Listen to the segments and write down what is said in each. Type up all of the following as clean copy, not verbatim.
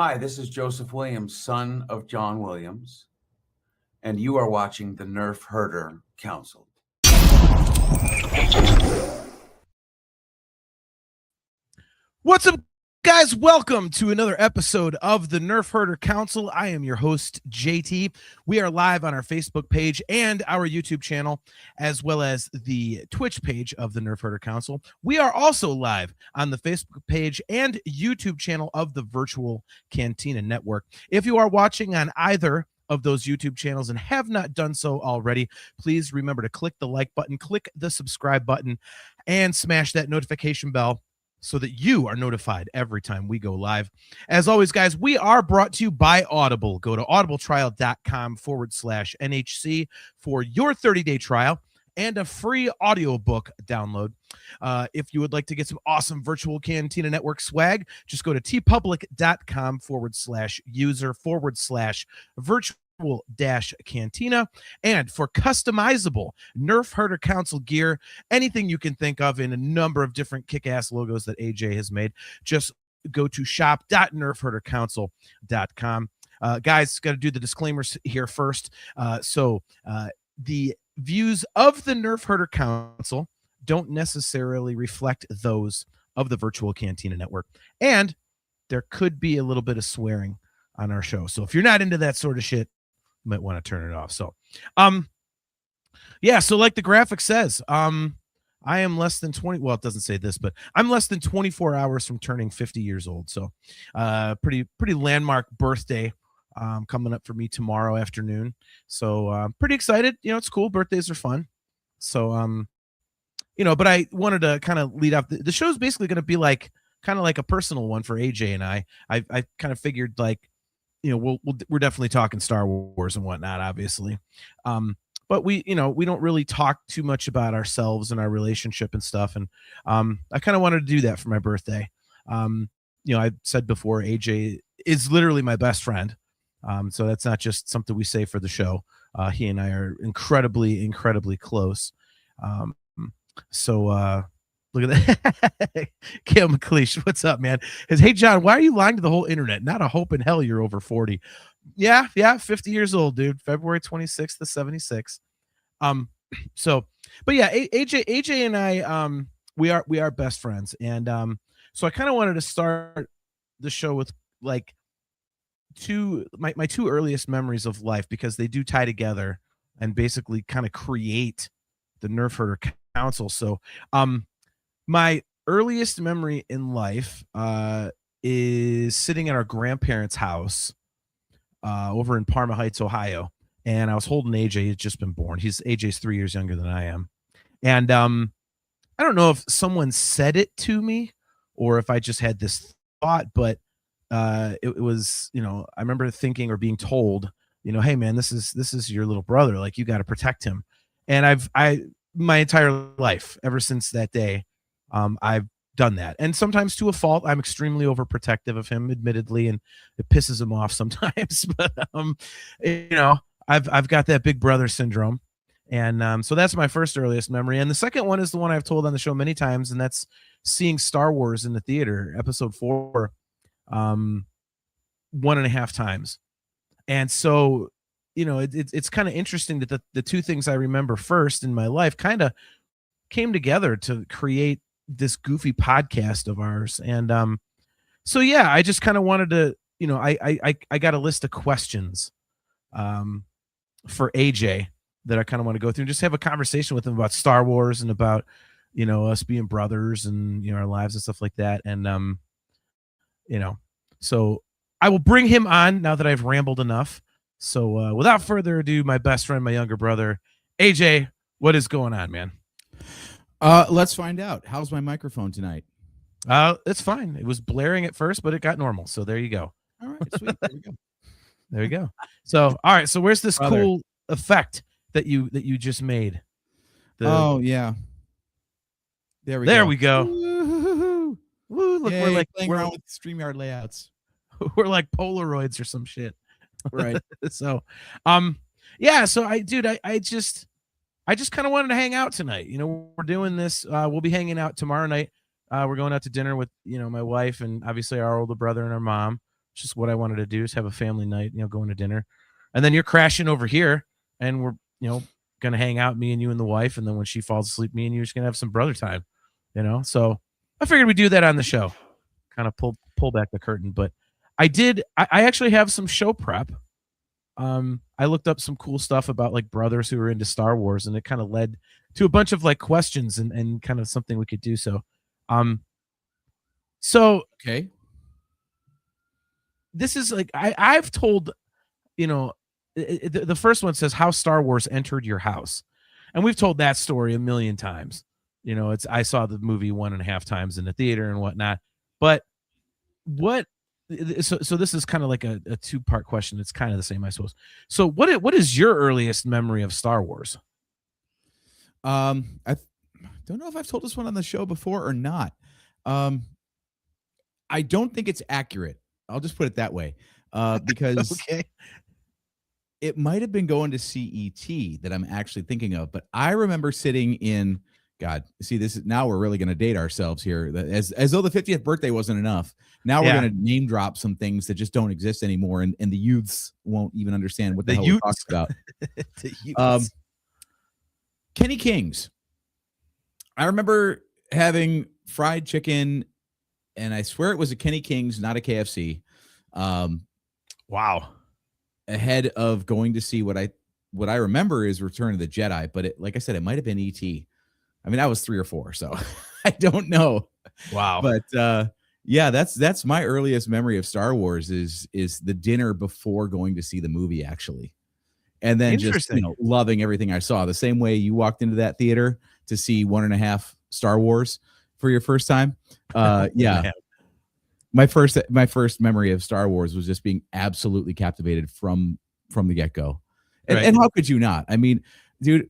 Hi, this is Joseph Williams, son of John Williams, and you are watching the Nerfherder Council. What's up, guys? Welcome to another episode of the Nerfherder Council. I am your host, JT. We are live on our Facebook page and our YouTube channel, as well as the Twitch page of the Nerfherder Council. We are also live on the Facebook page and YouTube channel of the Virtual Cantina Network. If you are watching on either of those YouTube channels and have not done so already, please remember to click the like button, click the subscribe button, and smash that notification bell so that you are notified every time we go live. As always, guys, we are brought to you by Audible. Go to audibletrial.com/NHC for your 30-day trial and a free audiobook download. If you would like to get some awesome Virtual Cantina Network swag, just go to tpublic.com/user/virtual cantina. And for customizable Nerfherder Council gear, anything you can think of in a number of different kick-ass logos that AJ has made, just go to shop.nerfherdercouncil.com. Guys, got to do the disclaimers here first. The views of the Nerfherder Council don't necessarily reflect those of the Virtual Cantina Network, and there could be a little bit of swearing on our show. So if you're not into that sort of shit, you might want to turn it off. So, so like the graphic says, I am less than 20. Well, it doesn't say this, but I'm less than 24 hours from turning 50 years old. So, pretty landmark birthday coming up for me tomorrow afternoon. So, pretty excited. You know, it's cool. Birthdays are fun. So, but I wanted to kind of lead off. The show's basically going to be like kind of like a personal one for AJ and I. I kind of figured like, we're definitely talking Star Wars and whatnot, obviously. But we don't really talk too much about ourselves and our relationship and stuff. And I kind of wanted to do that for my birthday. I said before, AJ is literally my best friend. So that's not just something we say for the show. He and I are incredibly, incredibly close. Look at that. Gail McLeish, what's up, man? Hey, John, why are you lying to the whole internet? Not a hope in hell you're over 40. Yeah, 50 years old, dude. February 26th to 76. But yeah, AJ and I, we are best friends. And so I kind of wanted to start the show with like my two earliest memories of life, because they do tie together and basically kind of create the Nerfherder Council. So, my earliest memory in life is sitting at our grandparents' house over in Parma Heights, Ohio. And I was holding AJ. He's just been born. AJ's 3 years younger than I am. And I don't know if someone said it to me or if I just had this thought, but it was, I remember thinking or being told, hey, man, this is your little brother. Like, you got to protect him. And my entire life, ever since that day, I've done that. And sometimes to a fault. I'm extremely overprotective of him, admittedly, and it pisses him off sometimes. But I've got that big brother syndrome. And so that's my first earliest memory. And the second one is the one I've told on the show many times, and that's seeing Star Wars in the theater, episode 4, 1.5 times. And so, it's kind of interesting that the two things I remember first in my life kind of came together to create this goofy podcast of ours. And so yeah, I just kind of wanted to, I got a list of questions for AJ that I kind of want to go through and just have a conversation with him about Star Wars and about, us being brothers and, our lives and stuff like that. And so I will bring him on now that I've rambled enough. So without further ado, my best friend, my younger brother, AJ, what is going on, man? Let's find out. How's my microphone tonight? It's fine. It was blaring at first, but it got normal. So there you go. All right, sweet. There we go. There you go. So, all right. So where's this cool effect that you just made? Oh yeah. There we go. Woo-hoo-hoo-hoo. Woo, look, Yay, we're like playing around with StreamYard layouts. We're like Polaroids or some shit. Right. So, so I just kind of wanted to hang out tonight. We're doing this. We'll be hanging out tomorrow night. We're going out to dinner with, my wife and obviously our older brother and our mom. It's just what I wanted to do, is have a family night, going to dinner. And then you're crashing over here, and we're, going to hang out, me and you and the wife. And then when she falls asleep, me and you are just going to have some brother time, So I figured we'd do that on the show, kind of pull back the curtain. But I actually have some show prep. I looked up some cool stuff about like brothers who are into Star Wars, and it kind of led to a bunch of like questions and kind of something we could do. So, Okay. this is like, I've told, the first one says how Star Wars entered your house, and we've told that story a million times. I saw the movie 1.5 times in the theater and whatnot. But so this is kind of like a 2-part question. It's kind of the same, I suppose. So what is your earliest memory of Star Wars? I don't know if I've told this one on the show before or not. I don't think it's accurate. I'll just put it that way. Because Okay. it might have been going to CET that I'm actually thinking of, but I remember sitting in, God, see, this is, now we're really going to date ourselves here, as though the 50th birthday wasn't enough. Now we're going to name drop some things that just don't exist anymore, and the youths won't even understand what the hell we're talking about. The youths. Kenny King's. I remember having fried chicken, and I swear it was a Kenny King's, not a KFC. Wow. Ahead of going to see what I remember is Return of the Jedi, but like I said, it might have been E.T. I mean, I was 3 or 4, so I don't know. Wow. But yeah, that's my earliest memory of Star Wars is the dinner before going to see the movie, actually. And then just loving everything I saw. The same way you walked into that theater to see 1.5 Star Wars for your first time. Yeah. My first memory of Star Wars was just being absolutely captivated from the get-go. And how could you not? I mean, dude,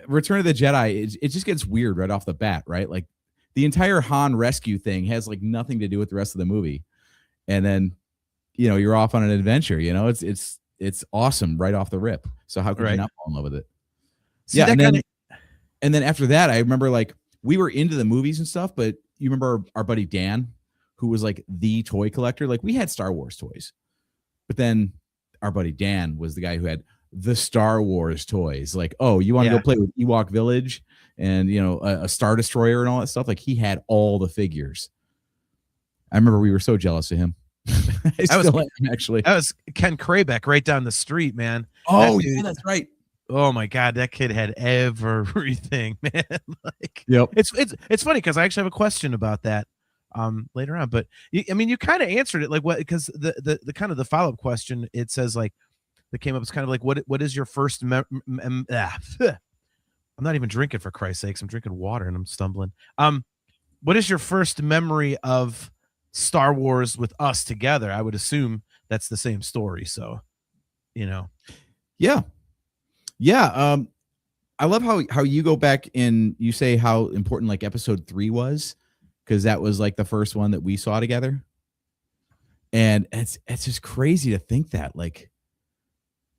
Return of the Jedi, it just gets weird right off the bat, right? Like the entire Han rescue thing has like nothing to do with the rest of the movie. And then, you're off on an adventure, it's awesome right off the rip. So how could you not fall in love with it? See, yeah. And then after that, I remember like we were into the movies and stuff, but you remember our buddy Dan, who was like the toy collector. Like we had Star Wars toys, but then our buddy Dan was the guy who had the Star Wars toys. Like, oh, you want to go play with Ewok Village and, a Star Destroyer and all that stuff. Like he had all the figures. I remember we were so jealous of him. I was Ken Krabeck right down the street, man. Oh, yeah, that's right. Oh my God, that kid had everything, man. Like, yep. It's funny because I actually have a question about that later on. But you kind of answered it, like what, because the kind of the follow-up question, it says like that came up, is kind of like what is your first I'm not even drinking, for Christ's sakes. I'm drinking water and I'm stumbling. What is your first memory of Star Wars with us together? I would assume that's the same story. So, Yeah. Yeah. I love how you go back and you say how important like episode 3 was, because that was like the first one that we saw together. And it's just crazy to think that, like,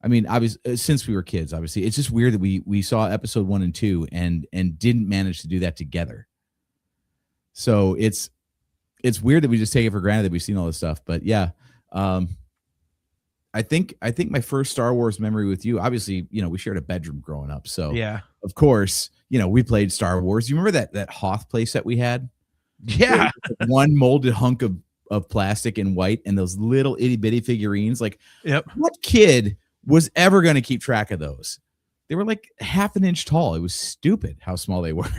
I mean, obviously, since we were kids, obviously, it's just weird that we saw episode 1 and 2 and didn't manage to do that together. So it's weird that we just take it for granted that we've seen all this stuff. But yeah, I think my first Star Wars memory with you, obviously, we shared a bedroom growing up. So yeah, of course, we played Star Wars. You remember that Hoth play set we had? Yeah. One molded hunk of plastic in white and those little itty bitty figurines. Like, what kid was ever going to keep track of those? They were like half an inch tall. It was stupid how small they were.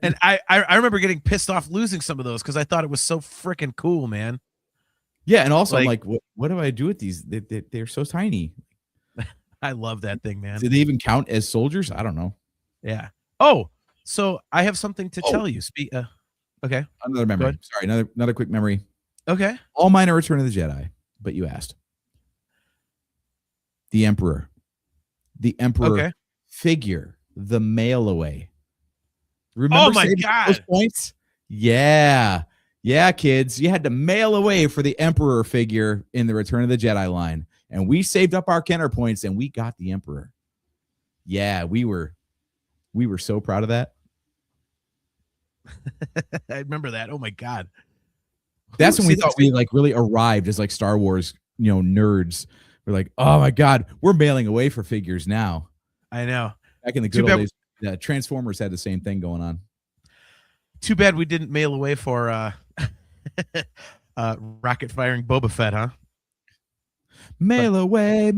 And I remember getting pissed off losing some of those because I thought it was so freaking cool, man. Yeah, and also I'm like, what do I do with these? They're so tiny. I love that thing, man. Do they even count as soldiers? I don't know. Yeah. Oh, so I have something to tell you. Okay. Another memory. Sorry, another quick memory. Okay. All mine are Return of the Jedi, but you asked. The Emperor. The Emperor figure. The mail away. Remember? Oh my God. Those points? Yeah. Yeah, kids. You had to mail away for the Emperor figure in the Return of the Jedi line. And we saved up our Kenner points and we got the Emperor. Yeah, we were so proud of that. I remember that. Oh my God. That's when we thought we like really arrived as like Star Wars, nerds. We're like, oh my God, we're mailing away for figures now. I know. Back in the good old days, Transformers had the same thing going on. Too bad we didn't mail away for rocket firing Boba Fett, huh? Mail away.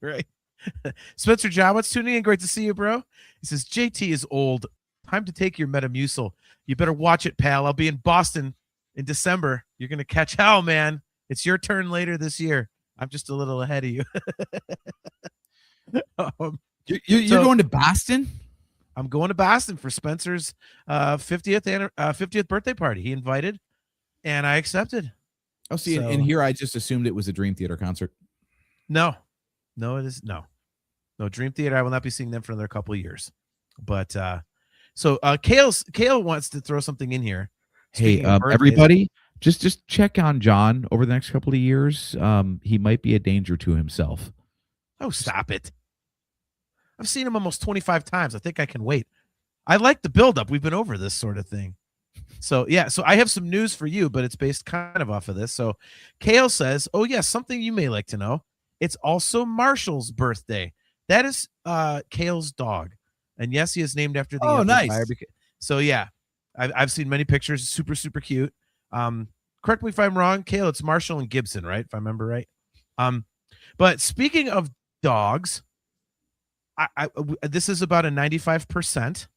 Right. Spencer John, what's tuning in? Great to see you, bro. He says, JT is old. Time to take your Metamucil. You better watch it, pal. I'll be in Boston in December. You're going to catch hell, man. It's your turn later this year. I'm just a little ahead of you. You're going to Boston? I'm going to Boston for Spencer's 50th birthday party. He invited, and I accepted. Oh, see, and here I just assumed it was a Dream Theater concert. No, it is no Dream Theater. I will not be seeing them for another couple of years. But Kale wants to throw something in here. Hey, everybody, just check on John over the next couple of years. He might be a danger to himself. Oh, stop it. I've seen him almost 25 times. I think I can wait. I like the buildup. We've been over this sort of thing. So, yeah. So I have some news for you, but it's based kind of off of this. So Kale says, oh, yes, something you may like to know. It's also Marshall's birthday. That is Kale's dog. And yes, he is named after the nice. So, yeah, I've seen many pictures. Super, super cute. Correct me if I'm wrong, Kale. It's Marshall and Gibson, right? If I remember right. But speaking of dogs, this is about a 95%.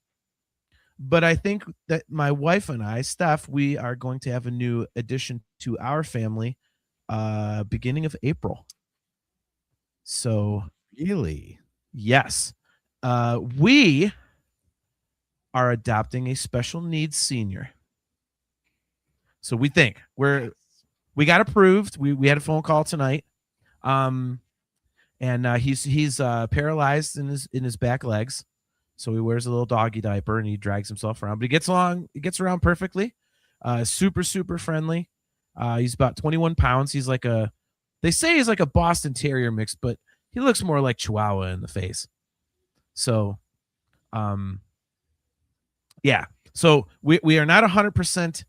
But I think that my wife and I, Steph, we are going to have a new addition to our family beginning of April. So really, yes, we are adopting a special needs senior. So we think we got approved. We had a phone call tonight. And he's paralyzed in his back legs. So he wears a little doggy diaper and he drags himself around, but he gets around perfectly. Super, super friendly. He's about 21 pounds. They say he's like a Boston Terrier mix, but he looks more like Chihuahua in the face. So, yeah. So we are not 100%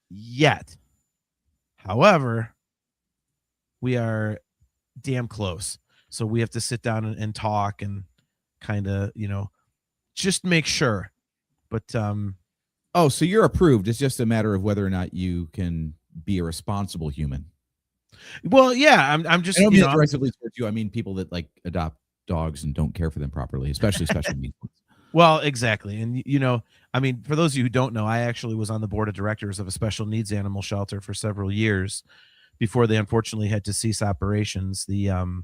yet. However, we are damn close. So we have to sit down and talk and kind of, just make sure. But so you're approved. It's just a matter of whether or not you can be a responsible human. Well, yeah, I'm just, I don't mean aggressively towards you. I mean people that like adopt dogs and don't care for them properly, especially special needs. Well, exactly. And I mean, for those of you who don't know, I actually was on the board of directors of a special needs animal shelter for several years before they unfortunately had to cease operations. The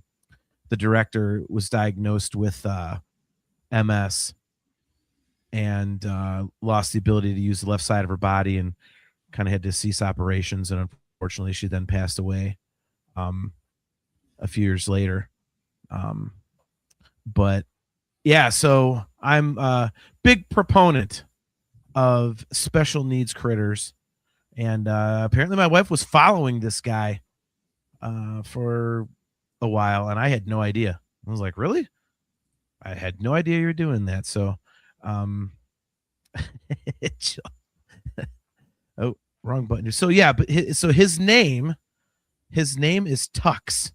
director was diagnosed with MS and lost the ability to use the left side of her body and kind of had to cease operations. And unfortunately, she then passed away a few years later. But yeah, so I'm a big proponent of special needs critters. And apparently my wife was following this guy for a while, and I had no idea. I was like, really? I had no idea you were doing that. So, oh, wrong button. So yeah, but his name is Tux.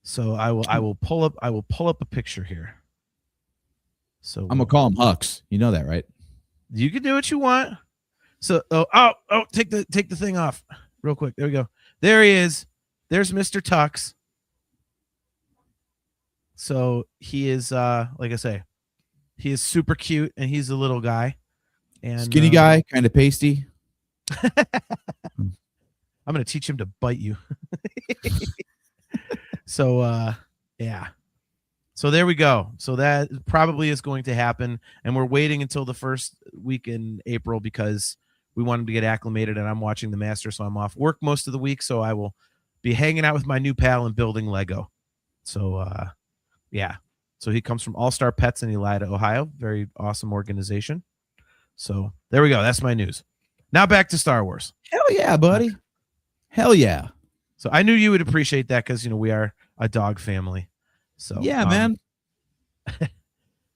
So I will pull up a picture here. So I'm gonna call him Hux. You know that, right? You can do what you want. So take the thing off real quick. There we go. There he is. There's Mr. Tux. So he is like I say, he is super cute and he's a little guy. And skinny guy, kind of pasty. I'm gonna teach him to bite you. So yeah. So there we go. So that probably is going to happen. And we're waiting until the first week in April because we want him to get acclimated, and I'm watching the Master, so I'm off work most of the week. So I will be hanging out with my new pal and building Lego. So yeah. So he comes from All Star Pets in Elida, Ohio. Very awesome organization. So there we go. That's my news. Now back to Star Wars. Hell yeah, buddy. Hell yeah. So I knew you would appreciate that because we are a dog family. So yeah, man.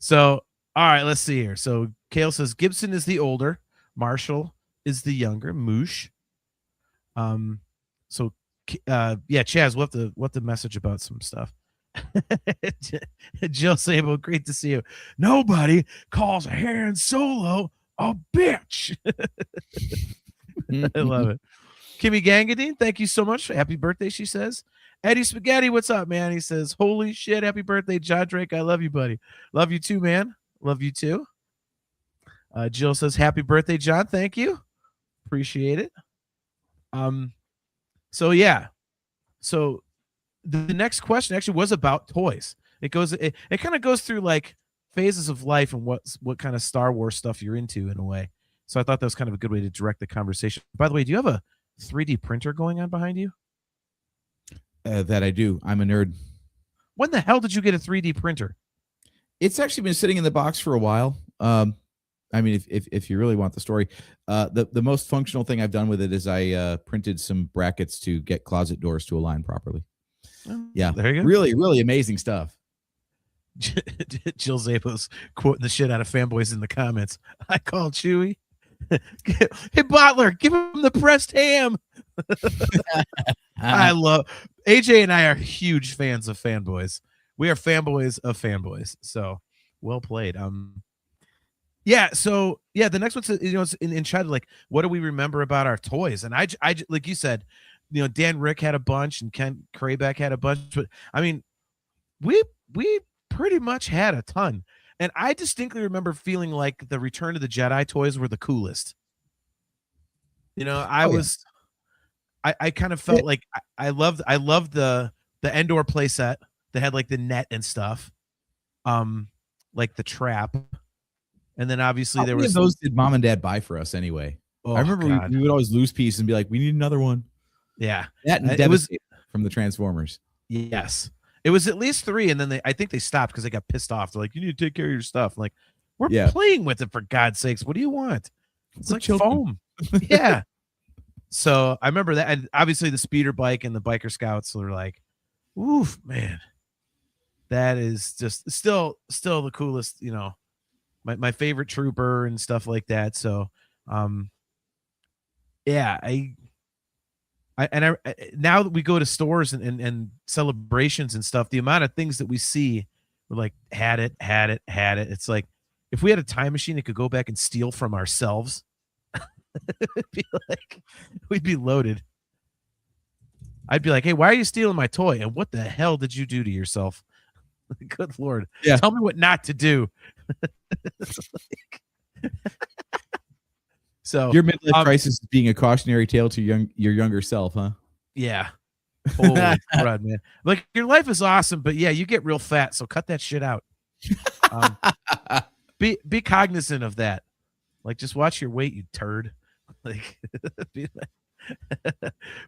So all right, let's see here. So Kale says Gibson is the older, Marshall is the younger, Moosh. So yeah, Chaz, we'll have to message about some stuff. Jill Sable, great to see you. Nobody calls Han Solo a bitch. I love it. Kimmy Gangadine, thank you so much. Happy birthday, she says. Eddie Spaghetti, what's up, man? He says, holy shit, happy birthday, John Drake. I love you, buddy. Love you too, man. Love you too. Jill says, happy birthday, John. Thank you. Appreciate it. So yeah. So the next question actually was about toys. It kind of goes through like phases of life and what kind of Star Wars stuff you're into in a way. So I thought that was kind of a good way to direct the conversation. By the way, do you have a 3D printer going on behind you? That I do. I'm a nerd. When the hell did you get a 3D printer? It's actually been sitting in the box for a while. I mean, if you really want the story, the most functional thing I've done with it is I printed some brackets to get closet doors to align properly. Yeah, there you go. Really, really amazing stuff. Jill Zapo's quoting the shit out of fanboys in the comments. I called Chewy. Hey, Butler, give him the pressed ham. I love AJ and I are huge fans of fanboys. We are fanboys of fanboys. So well played. Yeah. So yeah, the next one's it's in chat like, what do we remember about our toys? And I like you said, Dan Rick had a bunch and Ken Kraybeck had a bunch, but I mean, we pretty much had a ton. And I distinctly remember feeling like the Return of the Jedi toys were the coolest. I kind of felt like I loved the Endor playset that had like the net and stuff, like the trap, and then obviously there was those did mom and dad buy for us anyway. I remember we would always lose pieces and be like, we need another one. Yeah, that and it was from the Transformers. Yes, it was at least 3, and then I think they stopped because they got pissed off. They're like, you need to take care of your stuff. I'm like, we're playing with it for God's sakes. What do you want? It's like foam. Yeah. So I remember that, and obviously the speeder bike and the biker scouts were like, oof, man, that is just still the coolest, my favorite trooper and stuff like that. So yeah, I now that we go to stores and celebrations and stuff, the amount of things that we see, we're like, had it. It's like, if we had a time machine that could go back and steal from ourselves, it'd be like, we'd be loaded. I'd be like, hey, why are you stealing my toy? And what the hell did you do to yourself? Good Lord. Yeah. Tell me what not to do. So your midlife crisis is being a cautionary tale to your younger self, huh? Yeah. Holy crud, man. Like, your life is awesome, but yeah, you get real fat, so cut that shit out. Be cognizant of that. Like, just watch your weight, you turd. Like,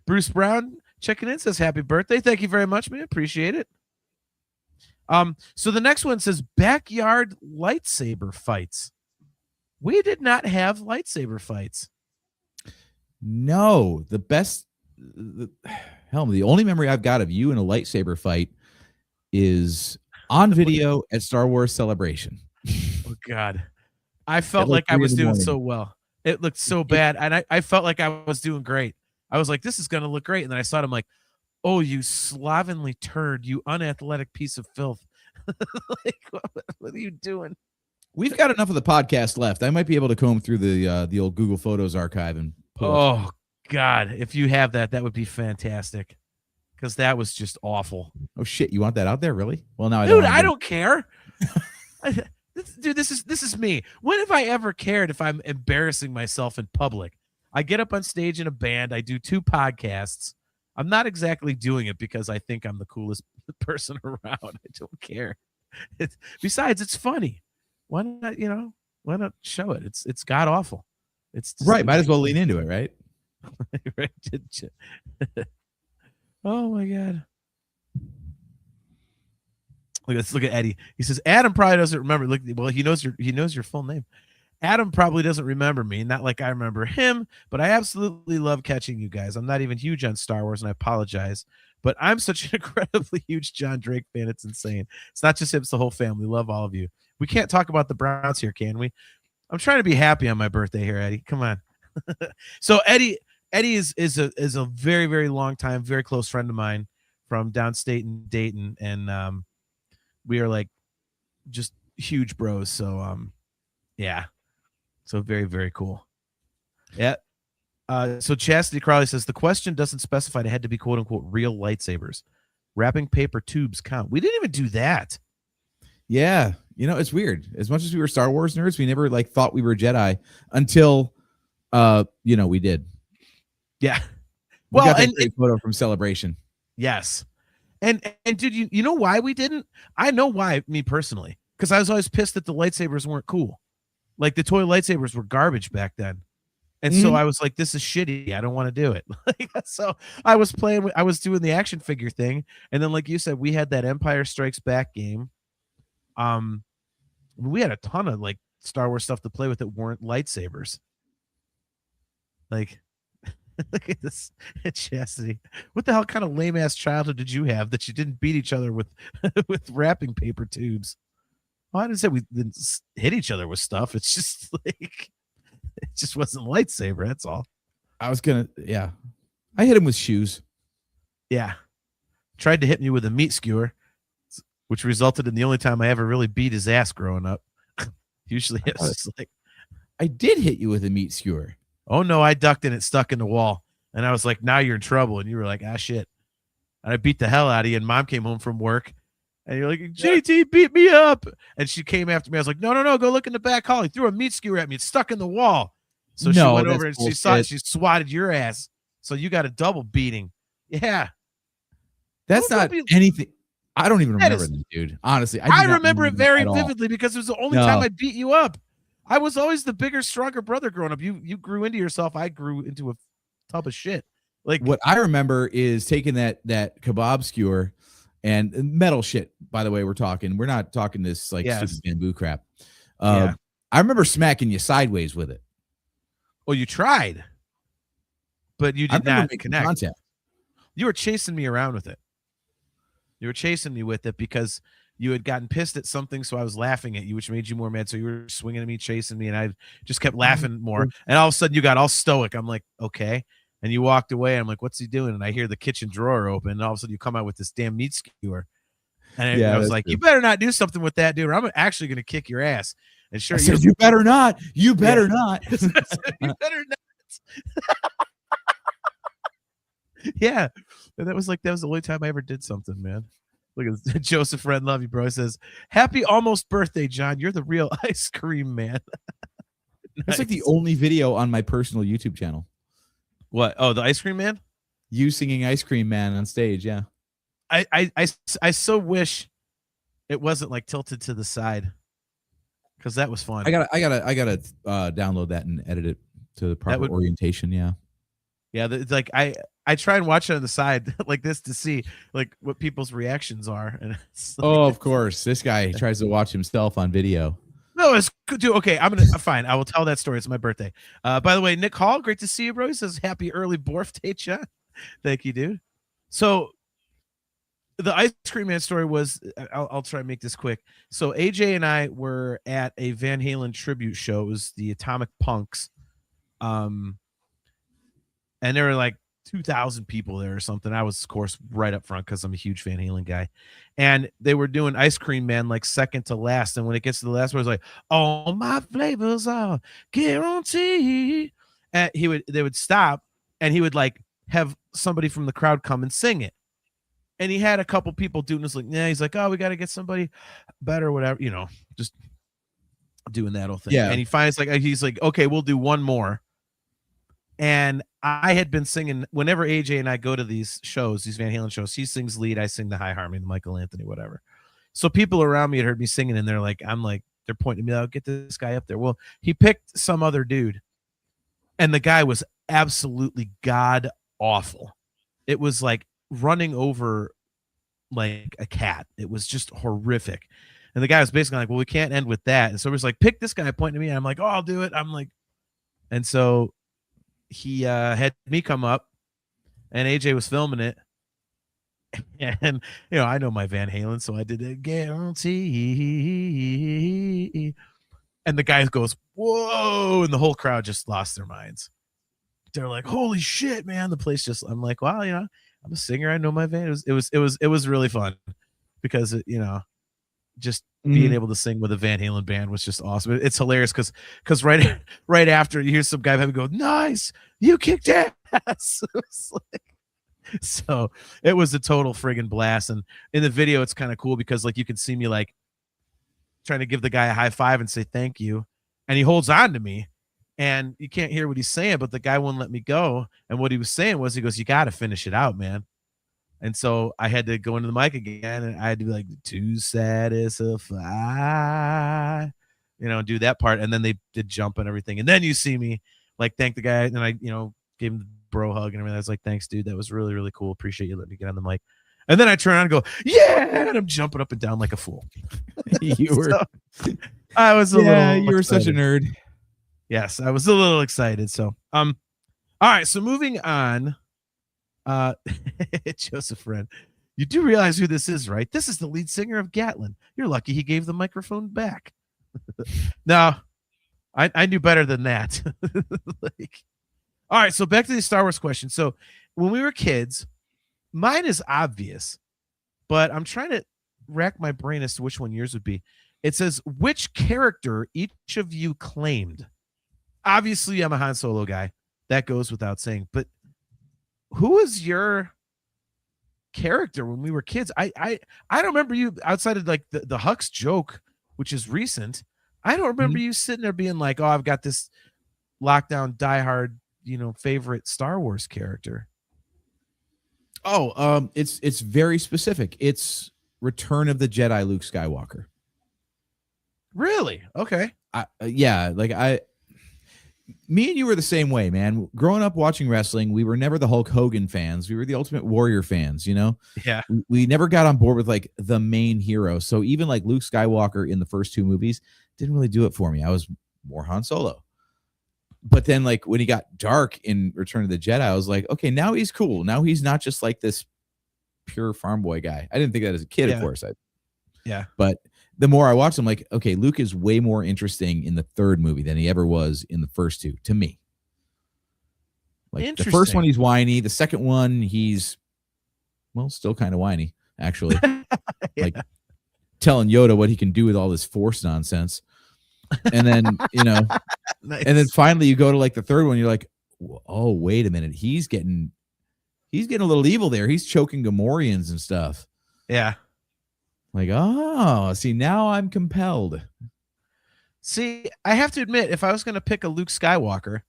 Bruce Brown checking in, says happy birthday. Thank you very much, man. Appreciate it. So the next one says backyard lightsaber fights. We did not have lightsaber fights. No, the only memory I've got of you in a lightsaber fight is on video at Star Wars Celebration. Oh God. I felt like I was doing so well. It looked so bad. And I felt like I was doing great. I was like, this is going to look great. And then I saw it. I'm like, oh, you slovenly turd, you unathletic piece of filth. Like, what are you doing? We've got enough of the podcast left. I might be able to comb through the old Google Photos archive and pull God, if you have that would be fantastic. Because that was just awful. Oh shit, you want that out there, really? Well, now I don't care. Dude, this is me. When have I ever cared if I'm embarrassing myself in public? I get up on stage in a band. I do 2 podcasts. I'm not exactly doing it because I think I'm the coolest person around. I don't care. Besides, it's funny. Why not? Why not show it? It's god awful. It's just, right. Might as well lean into it, right? Oh my God. Let's look at Eddie. He says Adam probably doesn't remember. Look, well, he knows your full name. Adam probably doesn't remember me, not like I remember him, but I absolutely love catching you guys. I'm not even huge on Star Wars, and I apologize, but I'm such an incredibly huge John Drake fan. It's insane. It's not just him, it's the whole family. Love all of you. We can't talk about the Browns here, can we? I'm trying to be happy on my birthday here, Eddie. Come on. So Eddie is a very, very long time, very close friend of mine from downstate in Dayton, and we are like just huge bros. So yeah, so very, very cool. Yeah. So Chastity Crowley says the question doesn't specify it had to be quote unquote real lightsabers. Wrapping paper tubes count. We didn't even do that. Yeah, it's weird. As much as we were Star Wars nerds, we never like thought we were Jedi until we did. Yeah. We got that great photo from Celebration. Yes. And dude, you know why we didn't? I know why, me personally, because I was always pissed that the lightsabers weren't cool. Like the toy lightsabers were garbage back then. And so I was like, this is shitty. I don't want to do it. So I was doing the action figure thing. And then, like you said, we had that Empire Strikes Back game. We had a ton of like Star Wars stuff to play with that weren't lightsabers. Like, look at this Chastity. What the hell kind of lame ass childhood did you have that you didn't beat each other with with wrapping paper tubes? Well, I didn't say we didn't hit each other with stuff. It's just like it just wasn't lightsaber. That's all. I hit him with shoes. Yeah. Tried to hit me with a meat skewer, which resulted in the only time I ever really beat his ass growing up. Usually it was just like, I did hit you with a meat skewer. Oh no, I ducked and it stuck in the wall. And I was like, now you're in trouble. And you were like, ah, shit. And I beat the hell out of you. And Mom came home from work. And you're like, JT beat me up. And she came after me. I was like, no, go look in the back hall. He threw a meat skewer at me. It's stuck in the wall. So she went over and she swatted your ass. So you got a double beating. Yeah. That's not anything. I don't even remember that, dude. Honestly, I remember it very vividly because it was the only time I beat you up. I was always the bigger, stronger brother growing up. You grew into yourself. I grew into a tub of shit. Like what I remember is taking that kebab skewer and metal shit. By the way, we're not talking this like stupid bamboo crap. I remember smacking you sideways with it. Well, you tried, but you did not connect. Contact. You were chasing me around with it. You were chasing me with it because you had gotten pissed at something, so I was laughing at you, which made you more mad. So you were swinging at me, chasing me, and I just kept laughing more. And all of a sudden, you got all stoic. I'm like, okay. And you walked away. I'm like, what's he doing? And I hear the kitchen drawer open, and all of a sudden, you come out with this damn meat skewer. And I was like, you better not do something with that, dude, or I'm actually going to kick your ass. And sure, you better not. You better not. You better not. Yeah. And that was the only time I ever did something, man. Look at this. Joseph Red, love you, bro. He says, happy almost birthday, John. You're the real ice cream man. That's like the only video on my personal YouTube channel. What? Oh, the ice cream man? You singing Ice Cream Man on stage, yeah. I so wish it wasn't like tilted to the side. Because that was fun. I gotta download that and edit it to the proper orientation, yeah. Yeah, it's like I try and watch it on the side like this to see like what people's reactions are. And it's like, of course, this guy tries to watch himself on video. No, it's good, dude. Okay, I'm fine. I will tell that story. It's my birthday. By the way, Nick Hall, great to see you, bro. He says happy early birthday, John. Thank you, dude. So the ice cream man story was I'll try and make this quick. So AJ and I were at a Van Halen tribute show. It was the Atomic Punks. And there were like 2,000 people there or something. I was, of course, right up front because I'm a huge Van Halen guy. And they were doing Ice Cream Man like second to last. And when it gets to the last one, it's like, all my flavors are guaranteed. And they would stop and he would like have somebody from the crowd come and sing it. And he had a couple people doing this, like, yeah, he's like, oh, we got to get somebody better, whatever, just doing that whole thing. Yeah. And he finds like, he's like, okay, we'll do one more. And I had been singing whenever AJ and I go to these shows, these Van Halen shows, he sings lead, I sing the high harmony, the Michael Anthony, whatever. So people around me had heard me singing and they're like, they're pointing to me, I'll get this guy up there. Well, he picked some other dude and the guy was absolutely god awful. It was like running over like a cat. It was just horrific. And the guy was basically like, well, we can't end with that. And so it was like, pick this guy, pointing to me. And I'm like, oh, I'll do it. I'm like, and so he had me come up and AJ was filming it. And, I know my Van Halen, so I did a guarantee. And the guy goes, whoa. And the whole crowd just lost their minds. they're like, holy shit, man. The place just, I'm like, wow, I'm a singer. I know my Van. It was really fun because, just being able to sing with a Van Halen band was just awesome. It's hilarious because right after you hear some guy have go, nice, you kicked ass. So it was a total friggin' blast. And in the video, it's kind of cool because like you can see me like trying to give the guy a high five and say thank you. And he holds on to me and you can't hear what he's saying, but the guy wouldn't let me go. And what he was saying was, he goes, you got to finish it out, man. And so I had to go into the mic again and I had to be like, to satisfy, do that part. And then they did jump and everything. And then you see me like thank the guy. And I, gave him the bro hug and everything. I was like, thanks, dude. That was really, really cool. Appreciate you letting me get on the mic. And then I turn around and go, yeah. And I'm jumping up and down like a fool. You were, I was a little you were such a nerd. Yes, I was a little excited. So, all right. So moving on. Joseph Friend, you do realize who this is, right? This is the lead singer of Gatlin. You're lucky he gave the microphone back. No, I knew better than that. All right, so back to the Star Wars question. So when we were kids, mine is obvious, but I'm trying to rack my brain as to which one yours would be. It says, which character each of you claimed? Obviously, I'm a Han Solo guy. That goes without saying, but who was your character when we were kids? I don't remember you outside of like the Hux joke, which is recent. I don't remember you sitting there being like, oh, I've got this lockdown diehard, favorite Star Wars character. Oh, it's very specific. It's Return of the Jedi Luke Skywalker. Really? Okay. Yeah, me and you were the same way, man. Growing up watching wrestling, we were never the Hulk Hogan fans. We were the Ultimate Warrior fans, Yeah. We never got on board with like the main hero. So even like Luke Skywalker in the first two movies didn't really do it for me. I was more Han Solo. But then like when he got dark in Return of the Jedi, I was like, okay, now he's cool. Now he's not just like this pure farm boy guy. I didn't think that as a kid, of course. But the more I watched him, like, okay, Luke is way more interesting in the third movie than he ever was in the first two, to me. Like the first one, he's whiny. The second one, he's, well, still kind of whiny, actually. Like telling Yoda what he can do with all this Force nonsense. And then, Nice. And then finally you go to like the third one, you're like, oh, wait a minute. He's getting a little evil there. He's choking Gamorreans and stuff. Yeah. Like, oh, see, now I'm compelled. See, I have to admit, if I was going to pick a Luke Skywalker,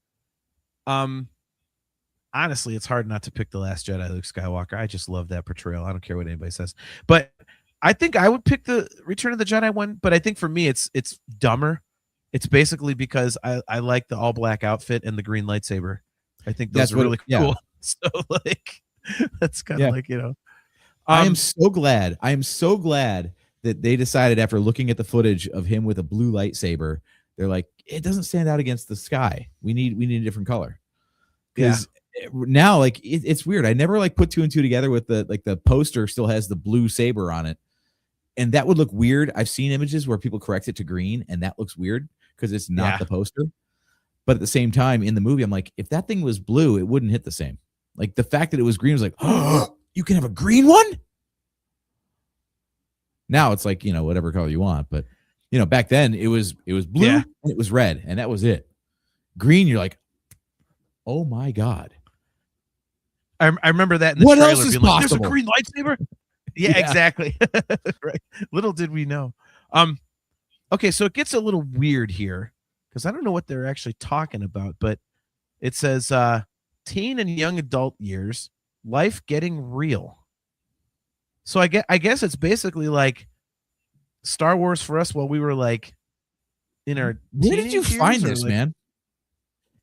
honestly, it's hard not to pick The Last Jedi Luke Skywalker. I just love that portrayal. I don't care what anybody says. But I think I would pick the Return of the Jedi one. But I think for me, it's dumber. It's basically because I like the all-black outfit and the green lightsaber. I think those are really cool. Yeah. So, like, that's kind of like, I am so glad that they decided after looking at the footage of him with a blue lightsaber, they're like, it doesn't stand out against the sky. We need a different color. Because now, like, it's weird. I never like put two and two together with the poster still has the blue saber on it. And that would look weird. I've seen images where people correct it to green and that looks weird because it's not the poster. But at the same time in the movie, I'm like, if that thing was blue, it wouldn't hit the same. Like the fact that it was green was like, oh, you can have a green one? Now it's like, whatever color you want. But, back then it was blue and it was red and that was it. Green, you're like, oh my God. I remember that in the what trailer. else is being like, possible? there's a green lightsaber? Yeah, exactly. Right. Little did we know. Okay, so it gets a little weird here because I don't know what they're actually talking about, but it says teen and young adult years, life getting real. So I guess it's basically like Star Wars for us while we were like in our Where did you find this, man?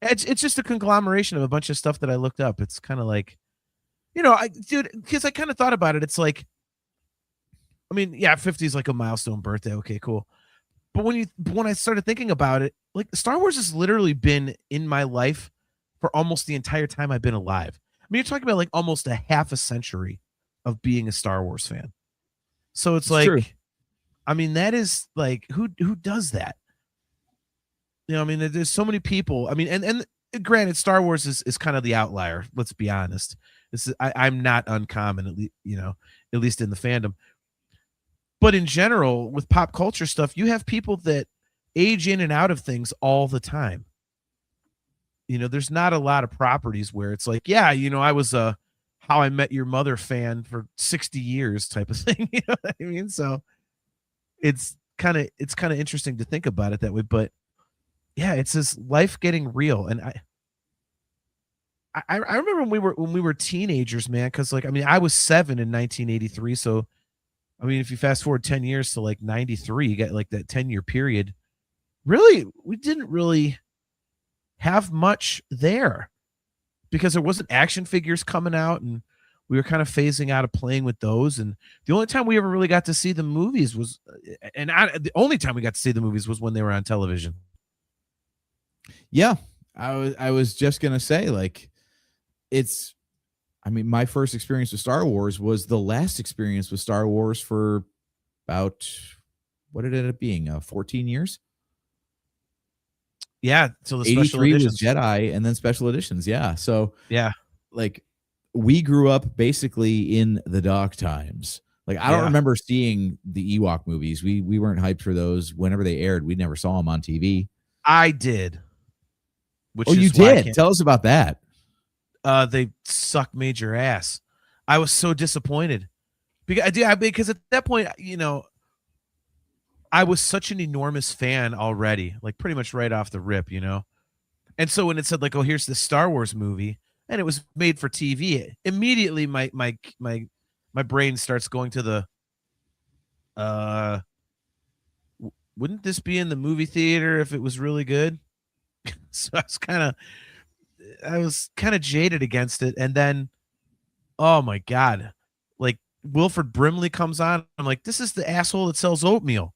It's just a conglomeration of a bunch of stuff that I looked up. It's kind of like, because I kind of thought about it. It's like, 50 is like a milestone birthday. Okay, cool. But when I started thinking about it, like Star Wars has literally been in my life for almost the entire time I've been alive. You're talking about like almost a half a century of being a Star Wars fan. So it's like, true. That is like, who does that? There's so many people. And granted, Star Wars is kind of the outlier. Let's be honest. I'm not uncommon, at least, at least in the fandom. But in general, with pop culture stuff, you have people that age in and out of things all the time. There's not a lot of properties where it's like, yeah, I was a How I Met Your Mother fan for 60 years type of thing. You know what I mean? So it's kind of interesting to think about it that way. But yeah, it's this life getting real. And I remember when we were teenagers, man, because I was 7 in 1983. So if you fast forward 10 years to like 93, you get like that 10-year period. Really, we didn't really have much there because there wasn't action figures coming out, and we were kind of phasing out of playing with those. And the only time we ever really got to see the movies was, the only time we got to see the movies was when they were on television. Yeah, I was just gonna say, like, my first experience with Star Wars was the last experience with Star Wars for about, what did it end up being, 14 years. Yeah, so the special editions was Jedi, and then special editions. Yeah, so yeah, like we grew up basically in the dark times. Like I don't remember seeing the Ewok movies. We weren't hyped for those. Whenever they aired, we never saw them on TV. I did. You did? Tell us about that. They suck major ass. I was so disappointed because at that point, I was such an enormous fan already, like pretty much right off the rip, And so when it said like, oh, here's this Star Wars movie, and it was made for TV, immediately my brain starts going to the wouldn't this be in the movie theater if it was really good? So I was kind of jaded against it. And then, oh my God, like Wilford Brimley comes on. I'm like, this is the asshole that sells oatmeal.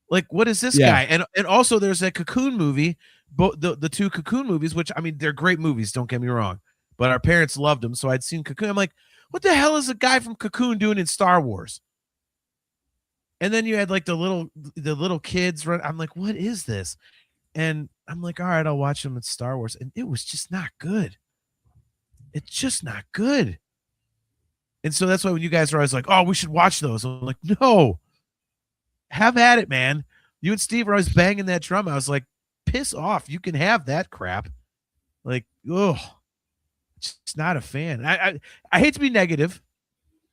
Like, what is this guy? And also there's a Cocoon movie, the two Cocoon movies, which they're great movies, don't get me wrong, but our parents loved them. So I'd seen Cocoon. I'm like, what the hell is a guy from Cocoon doing in Star Wars? And then you had like the little kids run. I'm like, what is this? And I'm like, all right, I'll watch them in Star Wars. And it was just not good. It's just not good. And so that's why when you guys are always like, oh, we should watch those. I'm like, no. Have at it, man. You and Steve were always banging that drum. I was like, piss off. You can have that crap. Like, oh, just not a fan. I hate to be negative,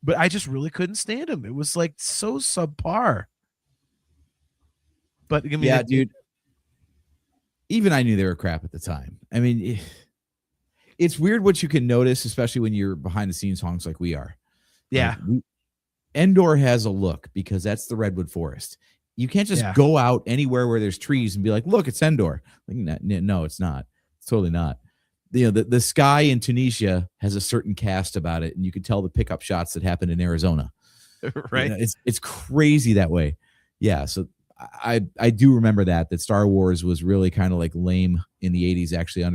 but I just really couldn't stand him. It was like so subpar. But dude. Even I knew they were crap at the time. I mean, it's weird what you can notice, especially when you're behind the scenes honks like we are. Yeah. Endor has a look because that's the redwood forest. You can't just go out anywhere where there's trees and be like, look, it's Endor. Like, no, it's not. It's totally not. The sky in Tunisia has a certain cast about it, and you can tell the pickup shots that happen in Arizona. Right. It's crazy that way. Yeah. So I do remember that Star Wars was really kind of like lame in the 80s, actually,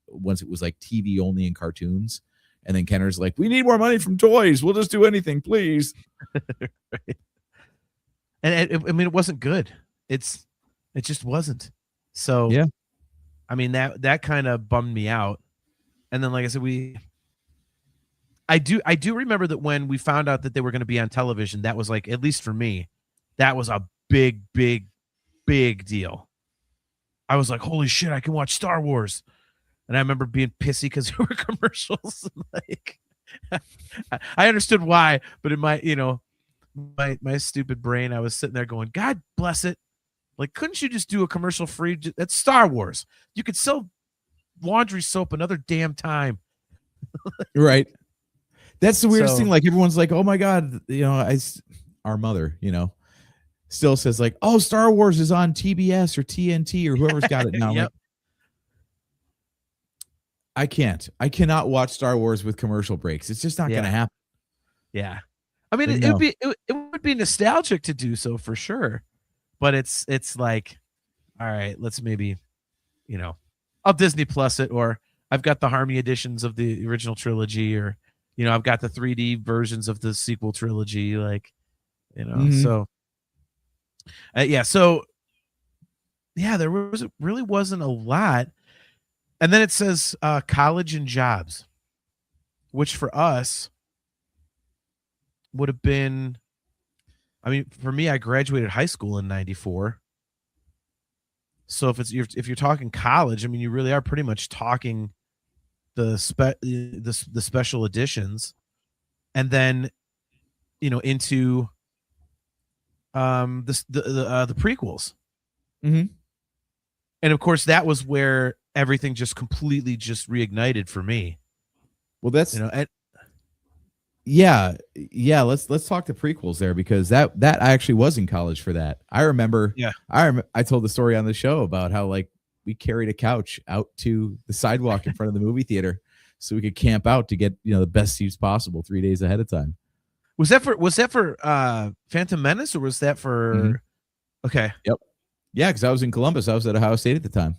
once it was like TV only in cartoons. And then Kenner's like, we need more money from toys. We'll just do anything, please. Right. And it wasn't good. It just wasn't. So, yeah. That kind of bummed me out. And then, like I said, I do remember that when we found out that they were going to be on television, that was like, at least for me, that was a big, big, big deal. I was like, holy shit, I can watch Star Wars. And I remember being pissy because there were commercials. Like, I understood why, but in my, my stupid brain, I was sitting there going, God bless it. Like, couldn't you just do a commercial free? That's Star Wars. You could sell laundry soap another damn time. Right. That's the weirdest thing. Like, everyone's like, oh my God, our mother, still says like, oh, Star Wars is on TBS or TNT or whoever's got it now. Yep. Like, I cannot watch Star Wars with commercial breaks. It's just not going to happen. Yeah. It would be nostalgic to do so for sure. But it's like, all right, let's maybe, I'll Disney Plus it, or I've got the Harmony editions of the original trilogy, or, I've got the 3D versions of the sequel trilogy, like, so. So, yeah, there really wasn't a lot. And then it says college and jobs, which for us would have been, I mean, for me, I graduated high school in 94. So if you're talking college, I mean, you really are pretty much talking the special editions, and then into the prequels. Mm-hmm. And of course, that was where everything just completely just reignited for me. Well, that's and yeah. Let's talk the prequels there, because that I actually was in college for that. I remember. Yeah. I told the story on the show about how like we carried a couch out to the sidewalk in front of the movie theater so we could camp out to get the best seats possible 3 days ahead of time. Was that for Phantom Menace, or was that for? Mm-hmm. Okay. Yep. Yeah, because I was in Columbus. I was at Ohio State at the time.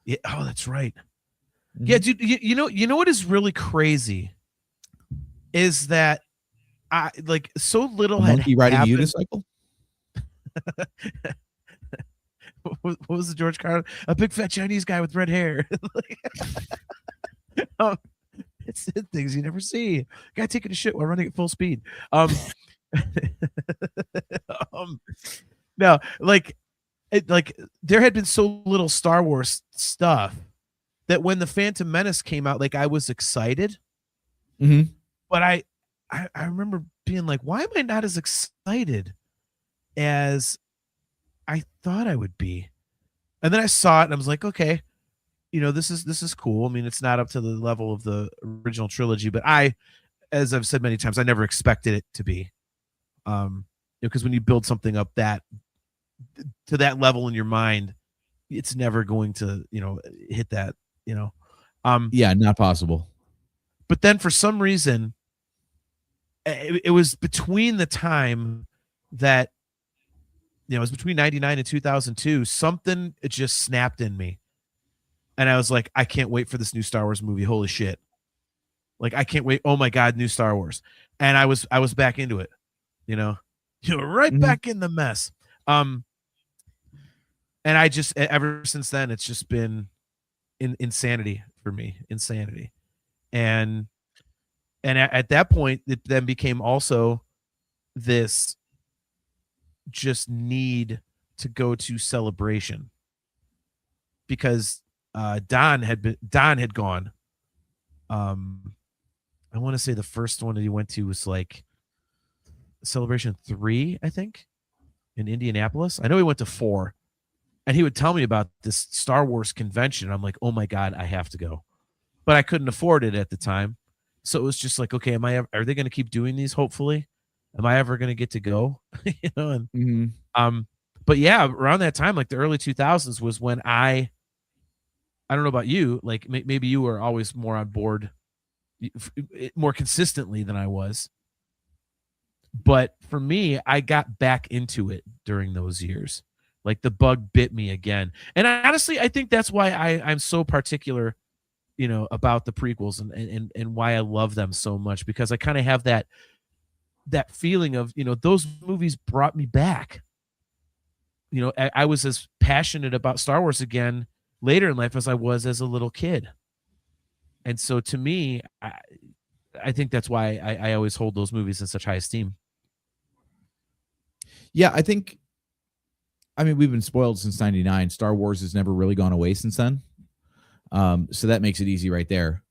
Yeah. Oh, that's right. Mm-hmm. Yeah, dude. You know what is really crazy is that I like so little a monkey riding happened. a unicycle. What was the George Carlin? A big fat Chinese guy with red hair. It's things you never see. Guy taking a shit while running at full speed. No, like there had been so little Star Wars stuff that when the Phantom Menace came out, like I was excited. Mm-hmm. But I remember being like, why am I not as excited as I thought I would be? And then I saw it and I was like, okay, this is cool. I mean, it's not up to the level of the original trilogy, but as I've said many times, I never expected it to be. Because when you build something up to that level in your mind, it's never going to, hit that, Yeah, not possible. But then for some reason, it was between the time that, it was between 99 and 2002, something it just snapped in me. And I was like, I can't wait for this new Star Wars movie. Holy shit. Like, I can't wait. Oh my God, new Star Wars. And I was back into it, right back in the mess. And I just, ever since then, it's just been insanity for me, insanity. And at that point, it then became also this just need to go to Celebration, because Don had gone. I want to say the first one that he went to was like Celebration 3, I think, in Indianapolis. I know he went to 4, and he would tell me about this Star Wars convention. I'm like, oh my God, I have to go. But I couldn't afford it at the time. So it was just like, okay, are they going to keep doing these? Hopefully, am I ever going to get to go? But yeah, around that time, like the early 2000s was when I don't know about you, like maybe you were always more on board more consistently than I was. But for me, I got back into it during those years. Like the bug bit me again. And honestly, I think that's why I'm so particular, about the prequels and why I love them so much, because I kind of have that feeling of, those movies brought me back. I was as passionate about Star Wars again later in life as I was as a little kid. And so to me, I think that's why I always hold those movies in such high esteem. Yeah, I mean, we've been spoiled since 99. Star Wars has never really gone away since then. So that makes it easy right there.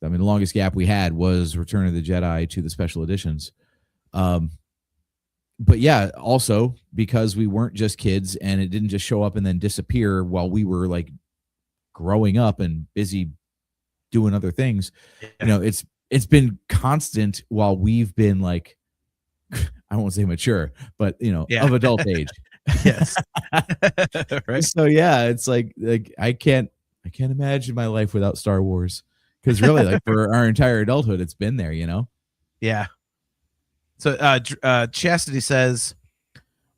I mean, the longest gap we had was Return of the Jedi to the special editions. But yeah, also because we weren't just kids and it didn't just show up and then disappear while we were like growing up and busy doing other things. Yeah. It's been constant while we've been like, I won't say mature, but of adult age. Yes. Right. So yeah, it's like I can't imagine my life without Star Wars, because really, like, for our entire adulthood, it's been there. Yeah. So Chastity says,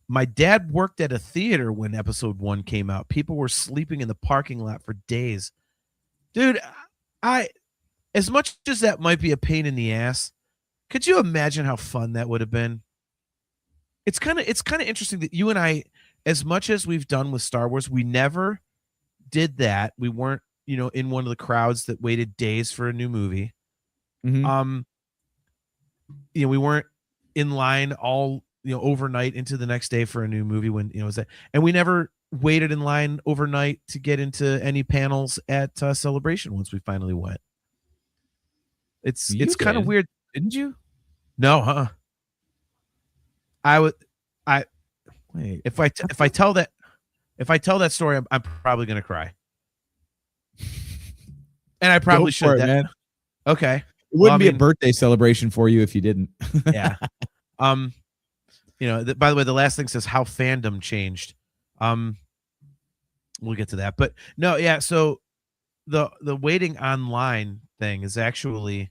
my dad worked at a theater when episode 1 came out. People were sleeping in the parking lot for days. Dude, as much as that might be a pain in the ass, could you imagine how fun that would have been? It's kind of interesting that you and I, as much as we've done with Star Wars, we never did that. We weren't in one of the crowds that waited days for a new movie. Mhm. We weren't in line all overnight into the next day for a new movie when was that, and we never waited in line overnight to get into any panels at Celebration once we finally went. It's kind of weird, didn't you? No, huh? I Wait. if I tell that story, I'm probably gonna cry, and I probably should. Man. Okay, it wouldn't be a birthday celebration for you if you didn't. Yeah. By the way, the last thing says how fandom changed. We'll get to that, but no, yeah. So the waiting online thing is actually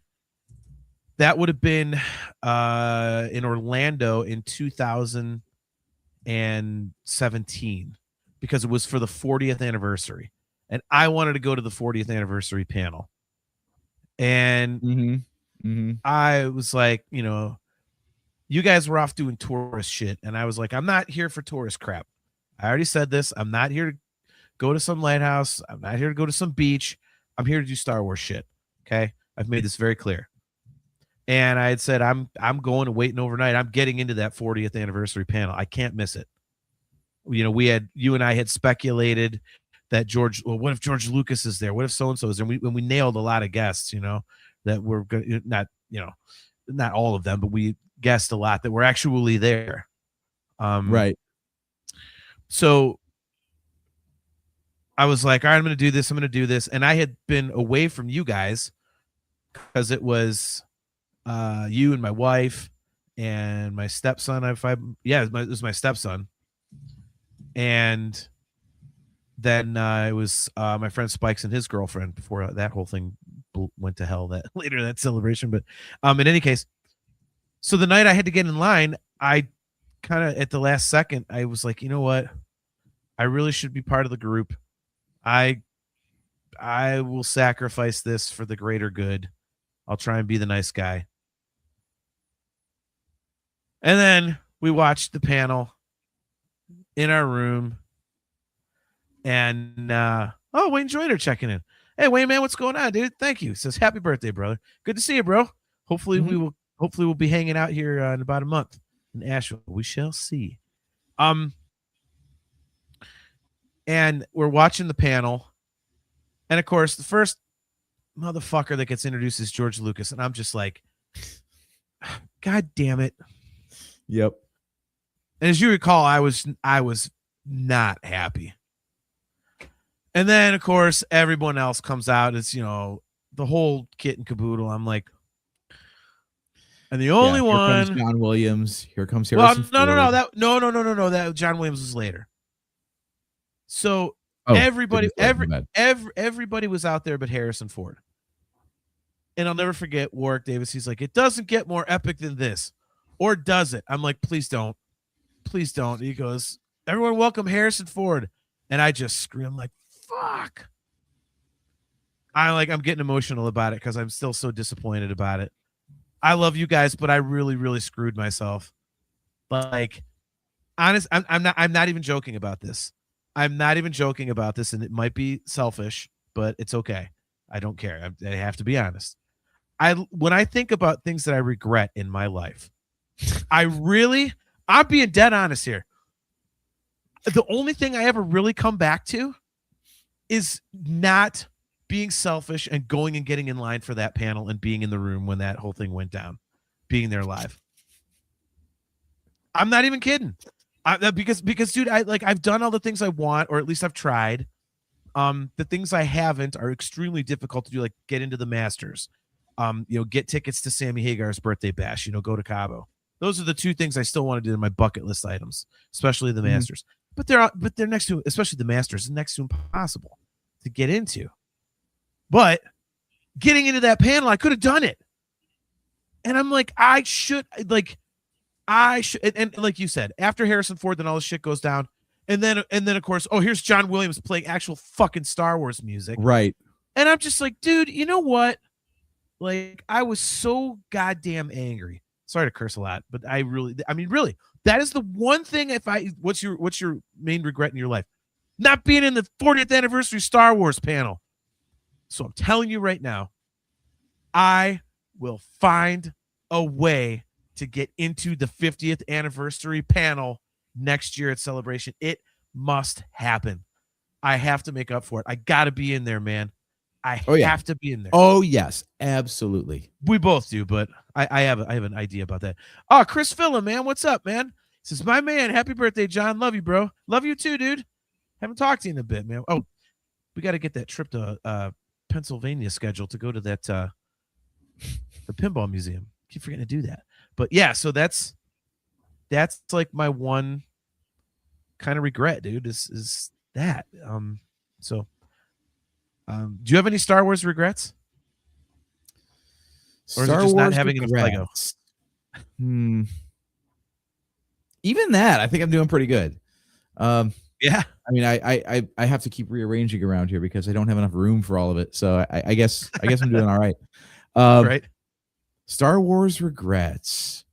that would have been in Orlando in 2017 because it was for the 40th anniversary, and I wanted to go to the 40th anniversary panel, and I was like, you guys were off doing tourist shit, and I was like, I'm not here for tourist crap. I already said this. I'm not here to go to some lighthouse. I'm not here to go to some beach. I'm here to do Star Wars shit. Okay, I've made this very clear. And I had said, I'm going and waiting overnight. I'm getting into that 40th anniversary panel. I can't miss it. You and I had speculated that what if George Lucas is there? What if so-and-so is there? And we nailed a lot of guests, that were not all of them, but we guessed a lot that were actually there. Right. So I was like, all right, I'm going to do this. I'm going to do this. And I had been away from you guys because it was you and my wife and my stepson. It was my stepson. And then it was my friend Spikes and his girlfriend before that whole thing went to hell that celebration. But in any case, so the night I had to get in line, I kind of at the last second, I was like, you know what? I really should be part of the group. I will sacrifice this for the greater good. I'll try and be the nice guy. And then we watched the panel in our room. And Wayne Joyner checking in. Hey, Wayne, man, what's going on, dude? Thank you. He says, happy birthday, brother. Good to see you, bro. Hopefully we'll be hanging out here in about a month in Asheville. We shall see. And we're watching the panel. And of course, the first motherfucker that gets introduced is George Lucas. And I'm just like, God damn it. Yep. And as you recall, I was not happy. And then, of course, everyone else comes out. It's, the whole kit and caboodle. I'm like, and the only one. Here comes John Williams. Here comes Harrison Ford. No. That John Williams was later. So everybody was out there but Harrison Ford. And I'll never forget Warwick Davis. He's like, it doesn't get more epic than this. Or does it? I'm like, please don't. Please don't. He goes, everyone welcome Harrison Ford. And I just scream like, fuck. I'm getting emotional about it because I'm still so disappointed about it. I love you guys, but I really, really screwed myself. Like, honest, I'm not even joking about this. I'm not even joking about this, and it might be selfish, but it's okay. I don't care. I have to be honest. When I think about things that I regret in my life, I'm being dead honest here. The only thing I ever really come back to is not being selfish and going and getting in line for that panel and being in the room when that whole thing went down, being there live. I'm not even kidding. Because dude, I've done all the things I want, or at least I've tried. The things I haven't are extremely difficult to do, like get into the Masters, get tickets to Sammy Hagar's birthday bash, go to Cabo. Those are the two things I still want to do in my bucket list items, especially the Masters. But they're next to, especially the Masters, next to impossible to get into. But getting into that panel, I could have done it. And I'm like, I should, and like you said, after Harrison Ford, then all this shit goes down. And then of course, here's John Williams playing actual fucking Star Wars music. Right. And I'm just like, dude, you know what? Like, I was so goddamn angry. Sorry to curse a lot, but really, that is the one thing. What's your main regret in your life? Not being in the 40th anniversary Star Wars panel. So I'm telling you right now, I will find a way to get into the 50th anniversary panel next year at Celebration. It must happen. I have to make up for it. I got to be in there, man. I have to be in there. Oh, yes, absolutely. We both do, but I have an idea about that. Oh, Chris Phillum, man. What's up, man? He says, my man, happy birthday, John. Love you, bro. Love you too, dude. Haven't talked to you in a bit, man. Oh, we got to get that trip to Pennsylvania scheduled to go to that the pinball museum. Keep forgetting to do that. But yeah, so that's like my one kind of regret, dude, is that. Do you have any Star Wars regrets? Or is it just not having enough Lego? Even that, I think I'm doing pretty good. Yeah. I mean, I have to keep rearranging around here because I don't have enough room for all of it. So I guess I'm doing all right. Right. Star Wars regrets.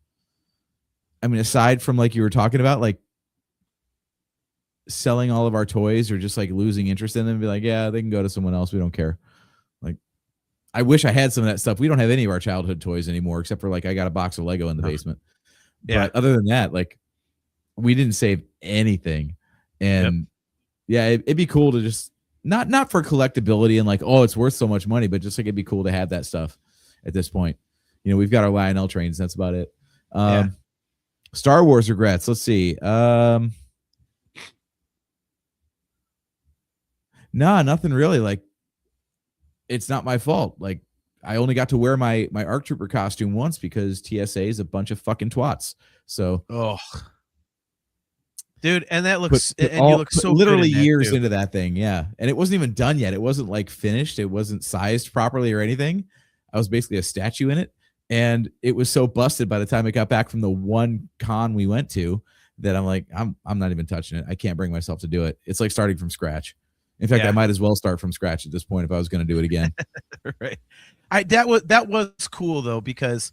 I mean, aside from like you were talking about, like selling all of our toys or just like losing interest in them and be like, yeah, they can go to someone else. We don't care. Like, I wish I had some of that stuff. We don't have any of our childhood toys anymore, except for like I got a box of Lego in the basement. Yeah. But other than that, like we didn't save anything. And yeah, it'd be cool to just not for collectability and like, oh, it's worth so much money, but just like it'd be cool to have that stuff at this point. You know, we've got our Lionel trains. That's about it. Star Wars regrets. Let's see. No, nothing really. Like, it's not my fault. Like, I only got to wear my ARC Trooper costume once because TSA is a bunch of fucking twats. So, dude, and that looks you look so literally good in years too. into that thing. Yeah, and it wasn't even done yet. It wasn't like finished. It wasn't sized properly or anything. I was basically a statue in it, and it was so busted by the time it got back from the one con we went to that I'm like, I'm not even touching it. I can't bring myself to do it. It's like starting from scratch. In fact, I might as well start from scratch at this point if I was going to do it again. Right. That was cool though, because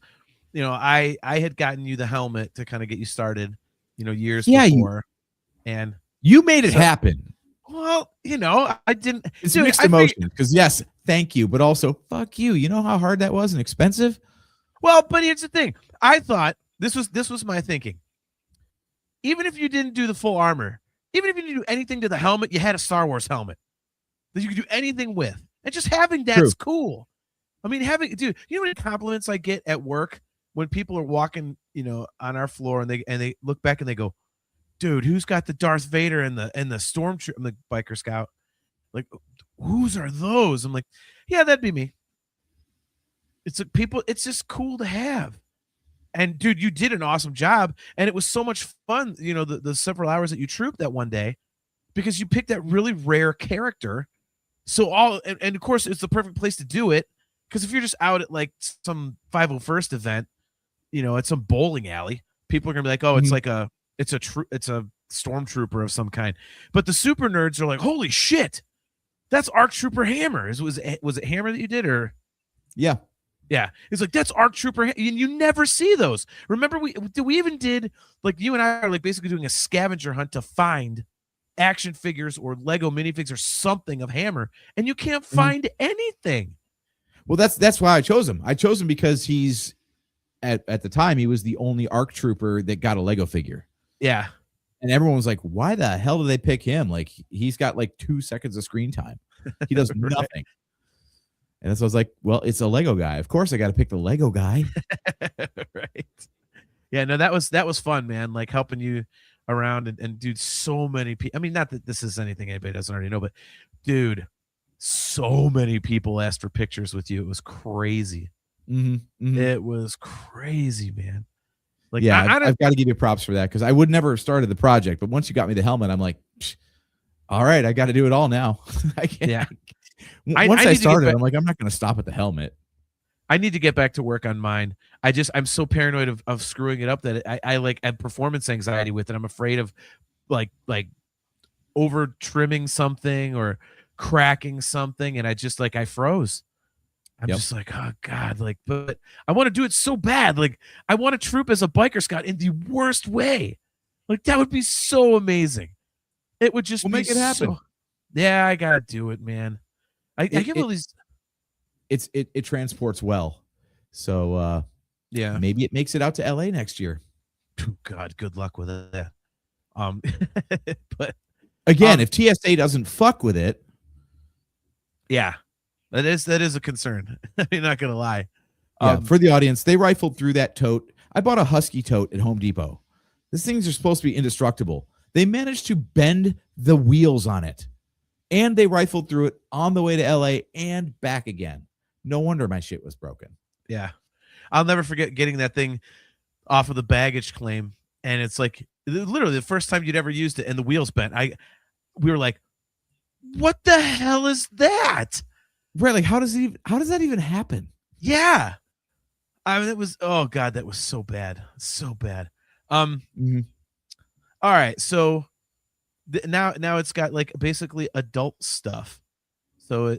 you know I had gotten you the helmet to kind of get you started, you know, years before, and you made it happen. Well, you know, I didn't. It's mixed emotions because yes, thank you, but also fuck you. You know how hard that was and expensive. Well, but here's the thing. I thought this was my thinking. Even if you didn't do the full armor, even if you didn't do anything to the helmet, you had a Star Wars helmet that you could do anything with, and just having that's cool. I mean, dude, you know how many compliments I get at work when people are walking, you know, on our floor and they look back and they go, dude, who's got the Darth Vader and the Stormtrooper and the Biker Scout? Like, whose are those? I'm like, yeah, that'd be me. It's like it's just cool to have. And dude, you did an awesome job. And it was so much fun, you know, the several hours that you trooped that one day, because you picked that really rare character. So and of course it's the perfect place to do it. Because if you're just out at like some 501st event, you know, at some bowling alley, people are gonna be like, oh, it's like it's a stormtrooper of some kind. But the super nerds are like, holy shit, that's ARC Trooper Hammer. Was it Hammer that you did, or? Yeah. It's like, that's ARC Trooper. And you never see those. Remember, we even did, like, you and I are like basically doing a scavenger hunt to find action figures or Lego minifigs or something of Hammer, and you can't find anything. Well, that's why I chose him. I chose him because he's at the time he was the only ARC Trooper that got a Lego figure. Yeah. And everyone was like, why the hell did they pick him? Like, he's got like 2 seconds of screen time. He does nothing. And so I was like, well, it's a Lego guy. Of course I got to pick the Lego guy. Right. Yeah, no, that was fun, man. Like helping you around and dude, so many people. I mean, not that this is anything anybody doesn't already know, but dude, so many people asked for pictures with you. It was crazy. It was crazy, man. Like, yeah, I've got to give you props for that because I would never have started the project, but once you got me the helmet, I'm like, all right, I got to do it all now. Once I started, I'm like, I'm not going to stop at the helmet. I need to get back to work on mine. I'm so paranoid of screwing it up that I like have performance anxiety with it. I'm afraid of like over trimming something or cracking something, and I froze. I'm just like, oh God, like, but I want to do it so bad. Like, I want to troop as a biker scout in the worst way. Like, that would be so amazing. It would just make it happen. Yeah, I gotta do it, man. I give all these. it transports well. So Yeah. maybe it makes it out to LA next year. God, good luck with that. But again, if TSA doesn't fuck with it, yeah, that is a concern. I'm not gonna lie. Yeah, for the audience, they rifled through that tote. I bought a Husky tote at Home Depot. These things are supposed to be indestructible. They managed to bend the wheels on it, and they rifled through it on the way to LA and back again. No wonder my shit was broken. Yeah, I'll never forget getting that thing off of the baggage claim, and it's like literally the first time you'd ever used it, and the wheels bent. We were like, "What the hell is that?" Right? Like, how does that even happen? Yeah. I mean, it was, oh God, that was so bad. So bad. All right. So now it's got like basically adult stuff. So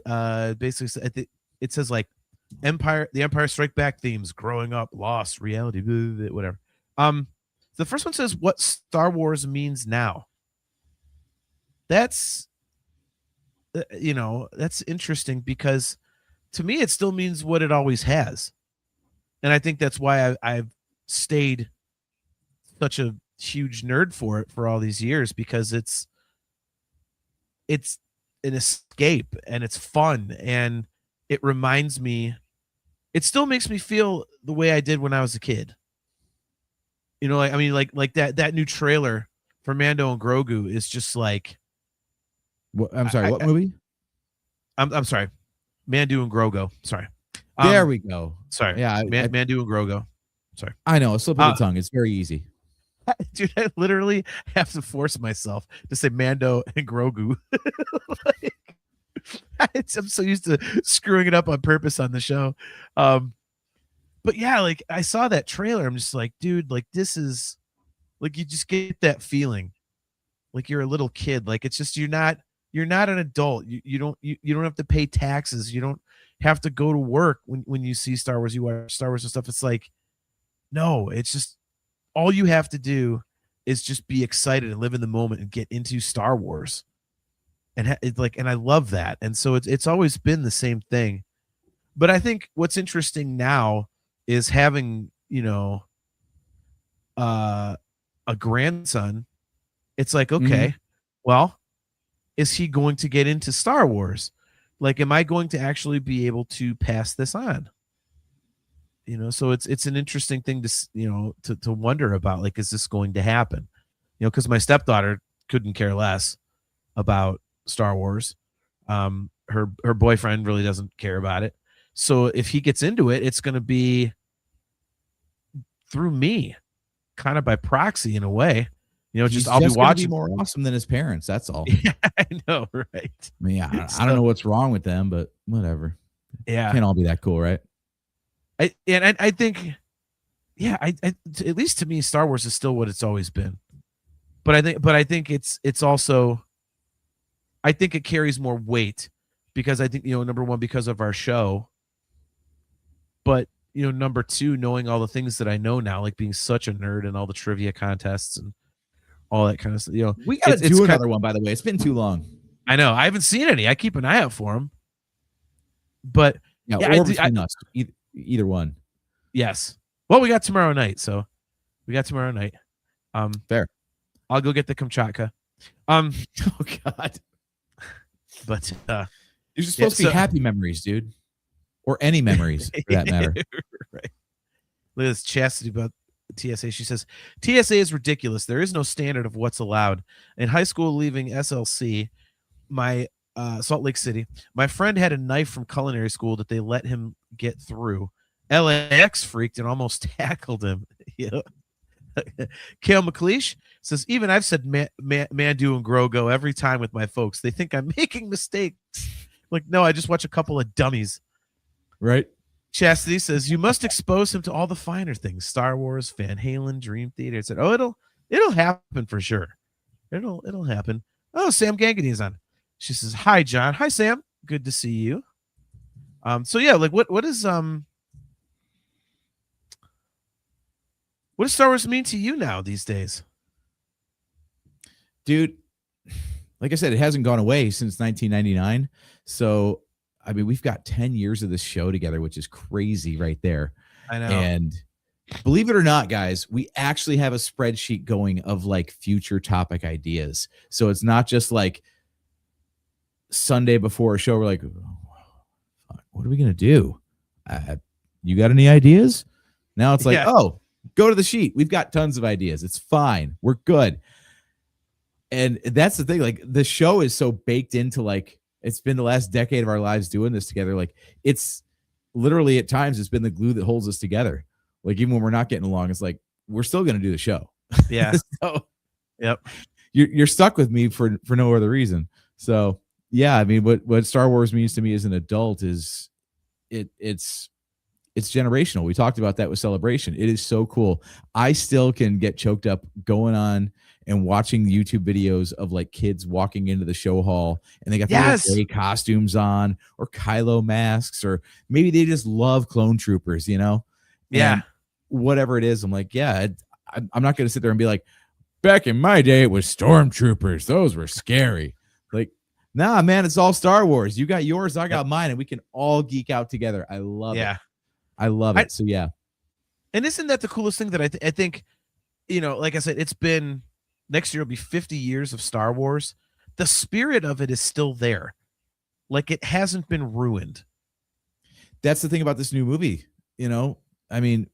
basically it says like the Empire Strike Back themes, growing up, lost, reality, blah, blah, blah, whatever. The first one says what Star Wars means now. That's that's interesting because to me it still means what it always has. And I think that's why I've stayed such a huge nerd for it for all these years, because it's an escape and it's fun and it reminds me, it still makes me feel the way I did when I was a kid. Like that new trailer for Mando and Grogu is just like, I'm sorry, what movie? I'm sorry, Mando and Grogu. Sorry. There we go. Sorry. Yeah. Mando and Grogu. Sorry. I know. A slip of the tongue. It's very easy. Dude, I literally have to force myself to say Mando and Grogu. I'm so used to screwing it up on purpose on the show. But yeah, like I saw that trailer. I'm just like, dude, like this is like, you just get that feeling like you're a little kid. Like it's just, you're not an adult. You don't have to pay taxes. You don't have to go to work when you see Star Wars, you watch Star Wars and stuff. It's like, no, it's just all you have to do is just be excited and live in the moment and get into Star Wars. And I love that. And so it's always been the same thing. But I think what's interesting now is having, a grandson. It's like, okay, well, is he going to get into Star Wars? Like, am I going to actually be able to pass this on? So it's an interesting thing to wonder about. Like, is this going to happen? Because my stepdaughter couldn't care less about Star Wars. Her boyfriend really doesn't care about it. So if he gets into it, it's going to be through me, kind of by proxy in a way. I'll be watching. Be more awesome than his parents. That's all. Yeah, I know, right? I mean, I don't know what's wrong with them, but whatever. Yeah, can't all be that cool, right? I think, yeah, at least to me, Star Wars is still what it's always been. But I think it's also, I think it carries more weight because I think, number one, because of our show, but number two, knowing all the things that I know now, like being such a nerd and all the trivia contests and all that kind of stuff. We got to do another one, by the way. It's been too long. I know. I haven't seen any. I keep an ey out for them. But either one. Yes. Well, we got tomorrow night. Fair. I'll go get the Kamchatka. Oh God. But you're just supposed to be happy memories, dude. Or any memories for that matter. Right. Look at this Chastity about TSA. She says, TSA is ridiculous. There is no standard of what's allowed. In high school, leaving SLC, my Salt Lake City, my friend had a knife from culinary school that they let him get through. LAX freaked and almost tackled him. Kale McLeish says, even I've said Mandu and Grogo every time with my folks. They think I'm making mistakes. Like, no, I just watch a couple of dummies. Right. Chastity says, you must expose him to all the finer things. Star Wars, Van Halen, Dream Theater. I said, oh, it'll happen for sure. It'll happen. Oh, Sam Gangany is on. She says, hi, John. Hi, Sam. Good to see you. So yeah, like what does Star Wars mean to you now these days? Dude, like I said, it hasn't gone away since 1999. So I mean, we've got 10 years of this show together, which is crazy right there. I know. And believe it or not, guys, we actually have a spreadsheet going of like future topic ideas. So it's not just like Sunday before a show, we're like, what are we going to do? You got any ideas? Now it's like, oh, go to the sheet. We've got tons of ideas. It's fine. We're good. And that's the thing. Like the show is so baked into like, it's been the last decade of our lives doing this together. Like it's literally at times it's been the glue that holds us together. Like even when we're not getting along, it's like, we're still going to do the show. Yeah. So yep. You're stuck with me for no other reason. So yeah, I mean, what Star Wars means to me as an adult is it's generational. We talked about that with Celebration. It is so cool. I still can get choked up going on and watching YouTube videos of like kids walking into the show hall and they got the gray costumes on or Kylo masks, or maybe they just love clone troopers, you know? Yeah. And whatever it is, I'm like, yeah, I'm not going to sit there and be like, back in my day, it was stormtroopers. Those were scary. Like, nah, man, it's all Star Wars. You got yours, I got mine, and we can all geek out together. I love it. I love it. So yeah. And isn't that the coolest thing that I think, you know, like I said, it's been, next year will be 50 years of Star Wars. The spirit of it is still there. Like it hasn't been ruined. That's the thing about this new movie. You know, I mean,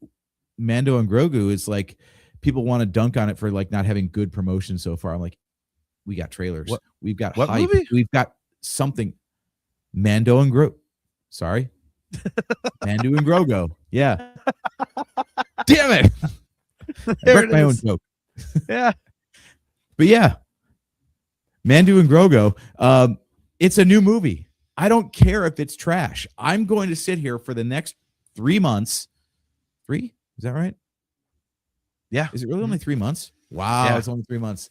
Mando and Grogu is like, people want to dunk on it for like not having good promotion so far. I'm like, we got trailers. We've got hype. Movie? We've got something. Mando and Grogu. Sorry. Mando and Grogu. Yeah. Damn it. I broke my own joke. Yeah. But yeah, Mando and Grogu. It's a new movie. I don't care if it's trash. I'm going to sit here for the next 3 months. 3? Is that right? Yeah. Is it really only 3 months? Wow. Yeah. It's only 3 months.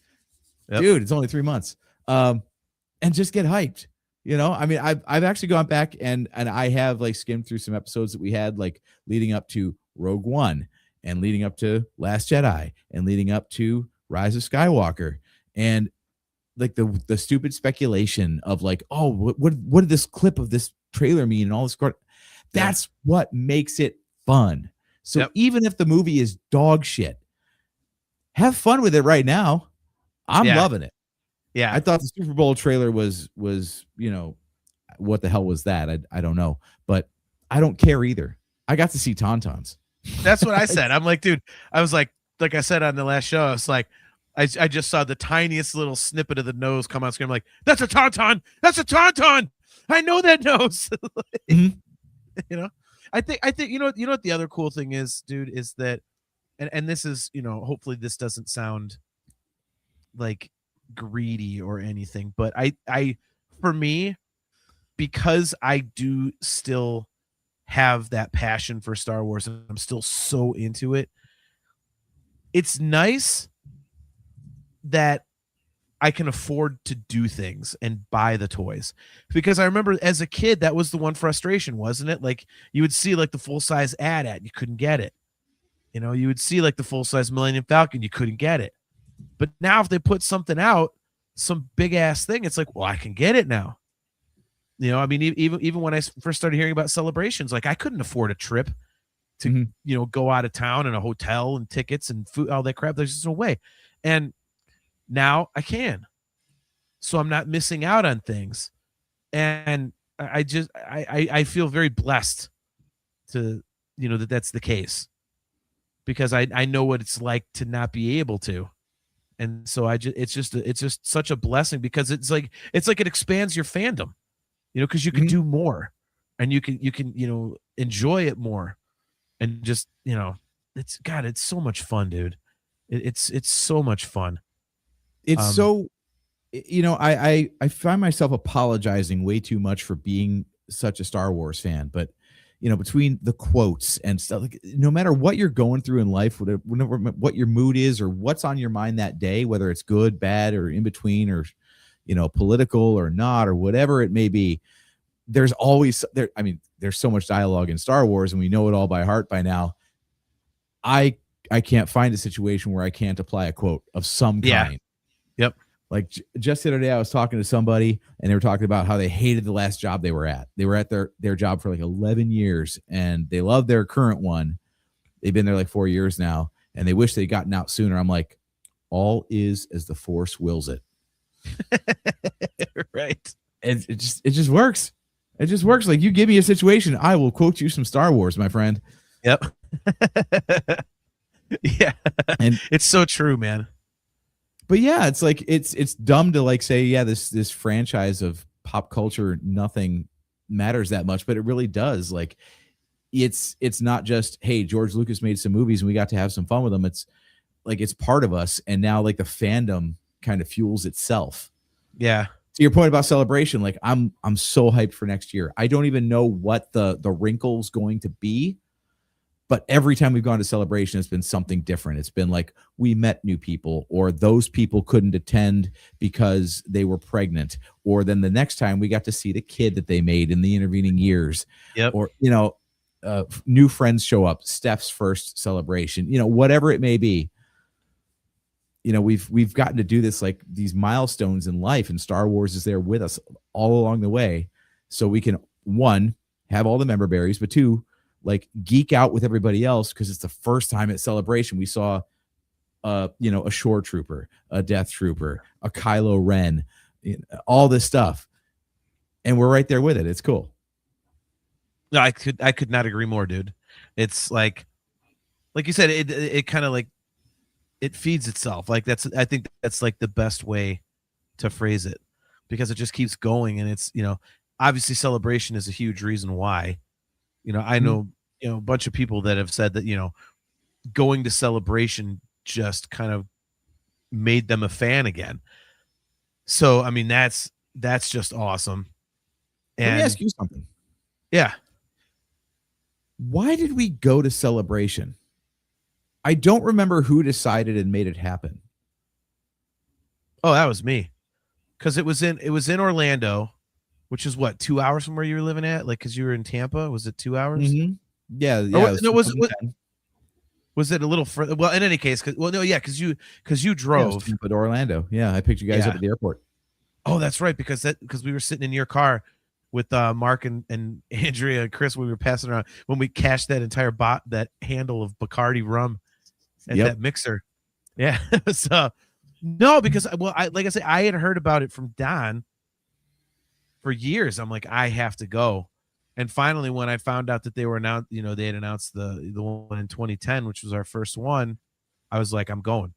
Yep. Dude, it's only 3 months. And just get hyped. You know, I mean, I've actually gone back and I have like skimmed through some episodes that we had like leading up to Rogue One and leading up to Last Jedi and leading up to Rise of Skywalker, and like the stupid speculation of like, oh, what did this clip of this trailer mean and all this. That's what makes it fun. So even if the movie is dog shit, have fun with it right now. I'm loving it. Yeah. I thought the Super Bowl trailer was, you know, what the hell was that? I don't know, but I don't care either. I got to see Tauntauns. That's what I said. I'm like, dude, I was like I said on the last show, I was like, I just saw the tiniest little snippet of the nose come on screen. I'm like, that's a Tauntaun. That's a Tauntaun. I know that nose. You know, I think, you know what the other cool thing is, dude, is that, and this is, you know, hopefully this doesn't sound like greedy or anything, but I for me, because I do still have that passion for Star Wars and I'm still so into it, it's nice that I can afford to do things and buy the toys, because I remember as a kid, that was the one frustration, wasn't it? Like you would see like the full-size AT-AT, you couldn't get it. You know, you would see like the full-size Millennium Falcon, you couldn't get it. But now if they put something out, some big ass thing, it's like, well, I can get it now. You know, I mean, even when I first started hearing about Celebrations, like I couldn't afford a trip to, you know, go out of town and a hotel and tickets and food, all that crap. There's just no way. And now I can. So I'm not missing out on things. And I feel very blessed to, you know, that's the case, because I know what it's like to not be able to. And so it's just such a blessing, because it's like it expands your fandom, you know, because you can do more and you can, you know, enjoy it more, and just, you know, it's so much fun, dude. It's so much fun. It's so, you know, I find myself apologizing way too much for being such a Star Wars fan, but you know, between the quotes and stuff, like, no matter what you're going through in life, whatever what your mood is or what's on your mind that day, whether it's good, bad, or in between, or, you know, political or not, or whatever it may be, there's always there. I mean, there's so much dialogue in Star Wars and we know it all by heart by now. I can't find a situation where I can't apply a quote of some kind. Yep. Like just the other day, I was talking to somebody and they were talking about how they hated the last job they were at. They were at their job for like 11 years and they love their current one. They've been there like 4 years now and they wish they'd gotten out sooner. I'm like, all is as the force wills it. Right. And it just works. It just works. Like you give me a situation, I will quote you some Star Wars, my friend. Yep. Yeah. And it's so true, man. But yeah, it's like it's dumb to like say, yeah, this franchise of pop culture, nothing matters that much, but it really does. Like it's not just, hey, George Lucas made some movies and we got to have some fun with them. It's like it's part of us, and now like the fandom kind of fuels itself. Yeah. To your point about Celebration, like I'm so hyped for next year. I don't even know what the wrinkle's going to be. But every time we've gone to Celebration, it's been something different. It's been like we met new people, or those people couldn't attend because they were pregnant, or then the next time we got to see the kid that they made in the intervening years. Yep. Or, new friends show up, Steph's first celebration, whatever it may be. We've gotten to do this, like these milestones in life, and Star Wars is there with us all along the way. So we can, one, have all the member berries, but two, like geek out with everybody else because it's the first time at Celebration we saw a shore trooper, a death trooper, a Kylo Ren, all this stuff, and we're right there with it. It's cool. No, I could not agree more, dude. It's like you said, it kind of like it feeds itself. Like I think that's like the best way to phrase it, because it just keeps going, and it's obviously Celebration is a huge reason why. I know, a bunch of people that have said that, going to Celebration just kind of made them a fan again. So, I mean, that's just awesome. And let me ask you something. Yeah. Why did we go to Celebration? I don't remember who decided and made it happen. Oh, that was me. Because it was in Orlando, which is what, 2 hours from where you were living at? Like, because you were in Tampa, was it 2 hours? Mm-hmm. Yeah. Was it a little further? Well, in any case, because you drove Tampa to Orlando. Yeah, I picked you guys up at the airport. Oh, that's right, because we were sitting in your car with Mark and Andrea and Chris when we were passing around when we cashed that entire that handle of Bacardi rum at that mixer. Yeah. So no, because like I said, I had heard about it from Don for years. I'm like, I have to go. And finally, when I found out that they were announced, they had announced the one in 2010, which was our first one, I was like, I'm going.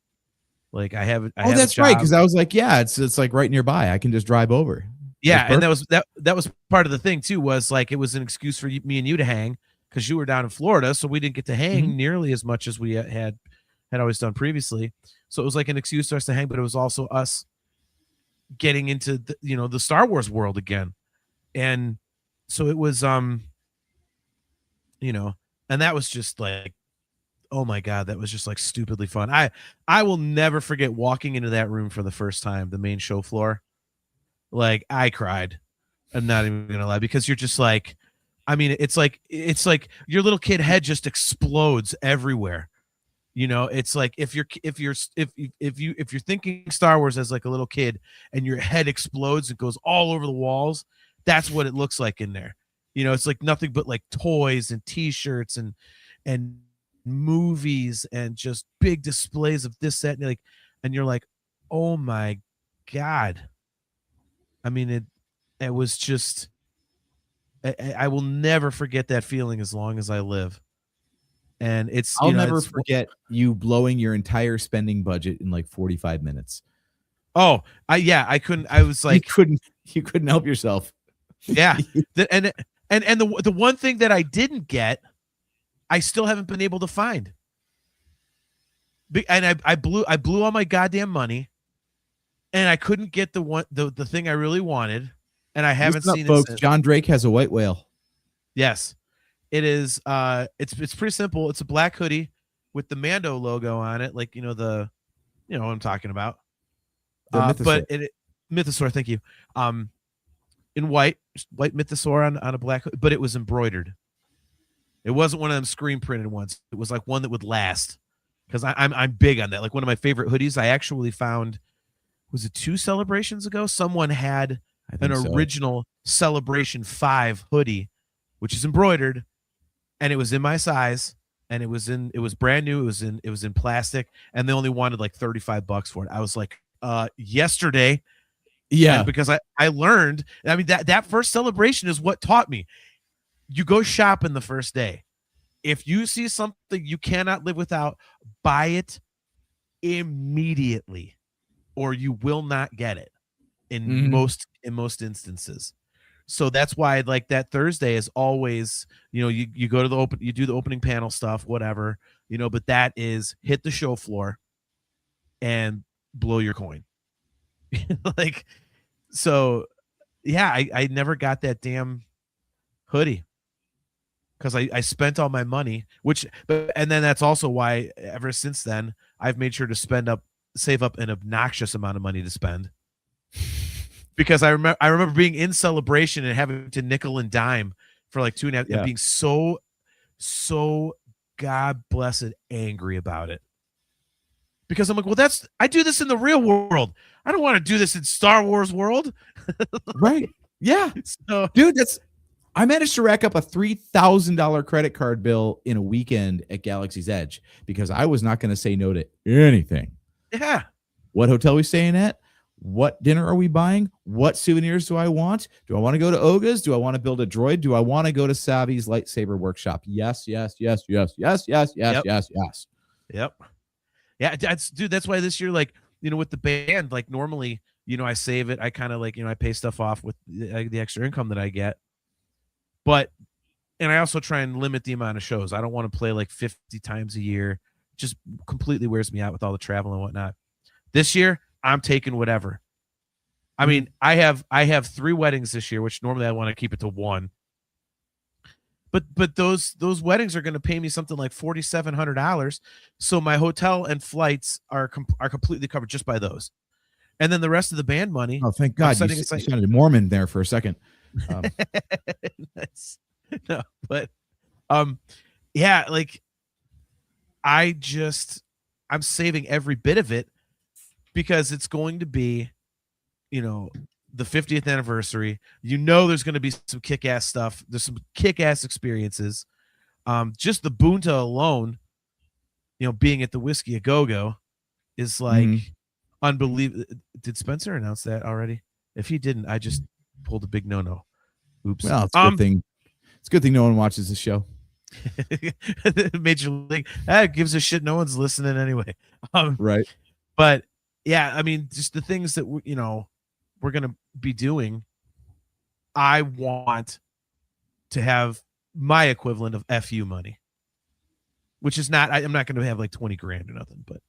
Like I have. That's right. Because I was like, yeah, it's like right nearby. I can just drive over. Yeah, and that was part of the thing too. Was like it was an excuse for me and you to hang because you were down in Florida, so we didn't get to hang nearly as much as we had always done previously. So it was like an excuse for us to hang, but it was also us getting into the Star Wars world again, and so it was and that was just like, oh my God, that was just like stupidly fun. I will never forget walking into that room for the first time, the main show floor. Like I cried. I'm not even gonna lie, because you're just like, I mean, it's like your little kid head just explodes everywhere. It's like if you're thinking Star Wars as like a little kid and your head explodes and goes all over the walls, that's what it looks like in there. It's like nothing but like toys and t-shirts and movies and just big displays of this, that, and you're like, oh my God. I mean, it was just, I will never forget that feeling as long as I live. And I'll never forget you blowing your entire spending budget in like 45 minutes. Oh, I couldn't. I was like, you couldn't help yourself. Yeah. And the one thing that I didn't get, I still haven't been able to find. And I blew all my goddamn money, and I couldn't get the thing I really wanted, and I haven't seen it folks. since. John Drake has a white whale. Yes. It is it's pretty simple. It's a black hoodie with the Mando logo on it, like what I'm talking about. But Mythosaur, thank you. In white Mythosaur on a black hood, but it was embroidered. It wasn't one of them screen printed ones. It was like one that would last. Because I'm big on that. Like one of my favorite hoodies, I actually found was it 2 celebrations ago? Someone had I an think so. original Celebration 5 hoodie, which is embroidered, and it was in my size, and it was brand new. It was in plastic, and they only wanted like $35 for it. I was like, yesterday. Yeah. And because I learned, I mean, that first celebration is what taught me. You go shopping the first day. If you see something you cannot live without, buy it immediately, or you will not get it in most instances. So that's why like that Thursday is always, you go to you do the opening panel stuff, whatever, but that is hit the show floor and blow your coin. Like, so yeah, I never got that damn hoodie because I spent all my money, and then that's also why ever since then I've made sure to save up an obnoxious amount of money to spend. Because I remember being in Celebration and having to nickel and dime for like 2.5 and being so God blessed angry about it. Because I'm like, well, I do this in the real world. I don't want to do this in Star Wars world. Right. Yeah. So, dude, I managed to rack up a $3,000 credit card bill in a weekend at Galaxy's Edge because I was not going to say no to anything. Yeah. What hotel are we staying at? What dinner are we buying? What souvenirs do I want? Do I want to go to Oga's? Do I want to build a droid? Do I want to go to Savvy's lightsaber workshop? Yes. Yep. Yeah, that's why this year, like, with the band, like normally, I save it. I kind of like, I pay stuff off with the extra income that I get. And I also try and limit the amount of shows. I don't want to play like 50 times a year. Just completely wears me out with all the travel and whatnot. This year, I'm taking whatever. I mean, I have 3 weddings this year, which normally I want to keep it to 1. But those weddings are going to pay me something like $4,700. So my hotel and flights are completely covered just by those. And then the rest of the band money. Oh, thank God. You sounded a Mormon there for a second. No, but yeah, like I'm saving every bit of it because it's going to be, the 50th anniversary. There's going to be some kick-ass stuff. There's some kick-ass experiences. Just the Bunta alone, being at the Whiskey A Go-Go is like unbelievable. Did Spencer announce that already? If he didn't, I just pulled a big no-no. Oops. Well, it's a good thing. It's a good thing no one watches the show. Major League gives a shit. No one's listening anyway. Right. But yeah, I mean, just the things that we're going to be doing, I want to have my equivalent of FU money, which is not, I'm not going to have like 20 grand or nothing, but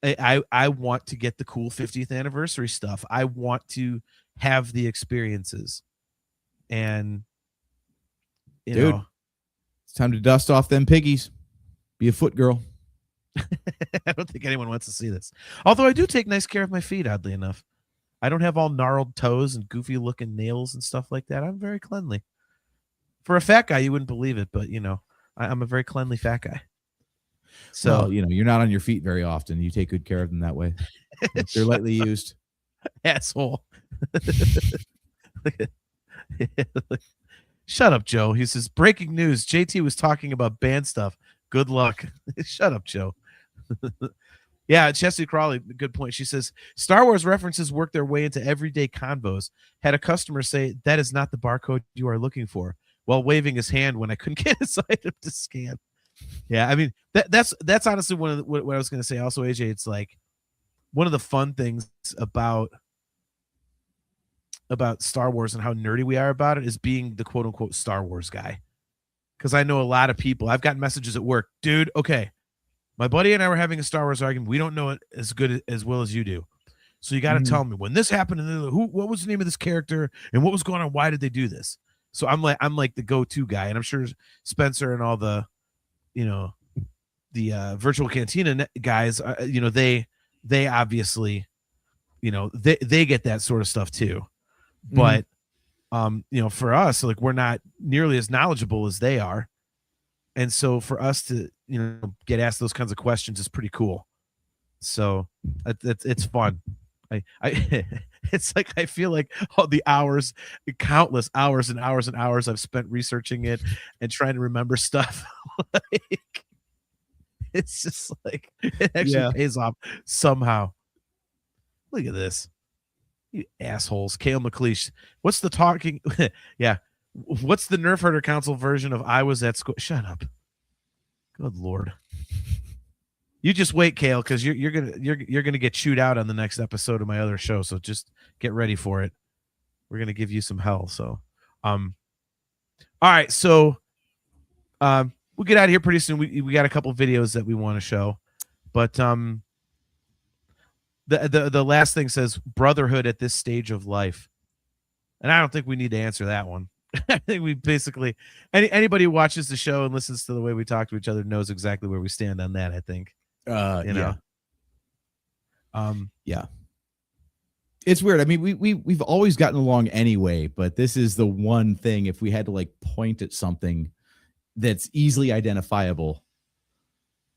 I want to get the cool 50th anniversary stuff. I want to have the experiences, and dude, it's time to dust off them piggies. Be a foot girl. I don't think anyone wants to see this. Although I do take nice care of my feet, oddly enough. I don't have all gnarled toes and goofy looking nails and stuff like that. I'm very cleanly. For a fat guy, you wouldn't believe it, but I'm a very cleanly fat guy. So well, you're not on your feet very often. You take good care of them that way. They're lightly used. Asshole. Shut up, Joe. He says, breaking news. JT was talking about band stuff. Good luck. Shut up, Joe. Yeah, Chesty Crawley, good point. She says, Star Wars references work their way into everyday convos. Had a customer say, that is not the barcode you are looking for, while waving his hand when I couldn't get his item to scan. Yeah, I mean, that's honestly one of what I was going to say. Also, AJ, it's like one of the fun things about Star Wars and how nerdy we are about it is being the quote unquote Star Wars guy. Because I know a lot of people, I've gotten messages at work, dude, okay, my buddy and I were having a Star Wars argument. We don't know it as well as you do. So you got to tell me when this happened and what was the name of this character and what was going on? Why did they do this? So I'm like the go-to guy. And I'm sure Spencer and all the, the virtual cantina guys, they obviously, they get that sort of stuff too. But, for us, like, we're not nearly as knowledgeable as they are. And so for us to, get asked those kinds of questions is pretty cool. So it's fun. It's like I feel like all the hours, countless hours and hours and hours I've spent researching it and trying to remember stuff. Like, it's just like it actually pays off somehow. Look at this, you assholes. Kale McLeish, what's the talking? Yeah, what's the Nerfherder Council version of I was at school? Shut up. Good Lord. You just wait, Kale, because you're gonna get chewed out on the next episode of my other show. So just get ready for it. We're gonna give you some hell. So, all right. So, we'll get out of here pretty soon. We got a couple videos that we want to show, but the last thing says brotherhood at this stage of life, and I don't think we need to answer that one. I think we basically anybody who watches the show and listens to the way we talk to each other knows exactly where we stand on that. I think. Yeah. It's weird. I mean, we've always gotten along anyway, but this is the one thing, if we had to like point at something that's easily identifiable,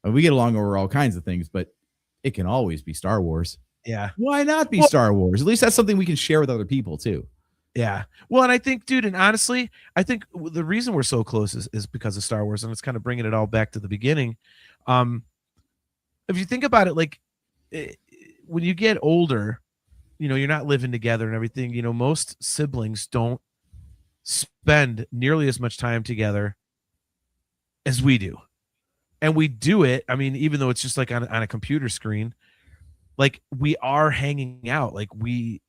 and we get along over all kinds of things, but it can always be Star Wars. Yeah. Why not be Star Wars? At least that's something we can share with other people too. Yeah. Well, and I think, dude, and honestly, I think the reason we're so close is because of Star Wars, and it's kind of bringing it all back to the beginning. If you think about it, like when you get older, you're not living together and everything, most siblings don't spend nearly as much time together as we do. And we do it. I mean, even though it's just like on a computer screen, like we are hanging out, like we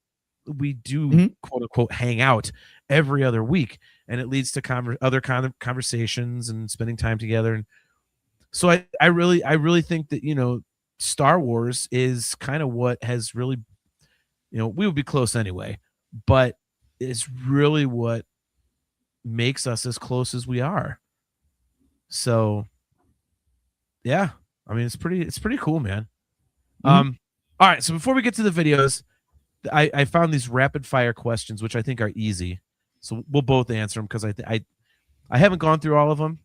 do quote unquote hang out every other week, and it leads to other kind of conversations and spending time together. And so I really think that, Star Wars is kind of what has really, we would be close anyway, but it's really what makes us as close as we are. So yeah, I mean, it's pretty cool, man. All right. So before we get to the videos, I found these rapid fire questions, which I think are easy. So we'll both answer them because I haven't gone through all of them.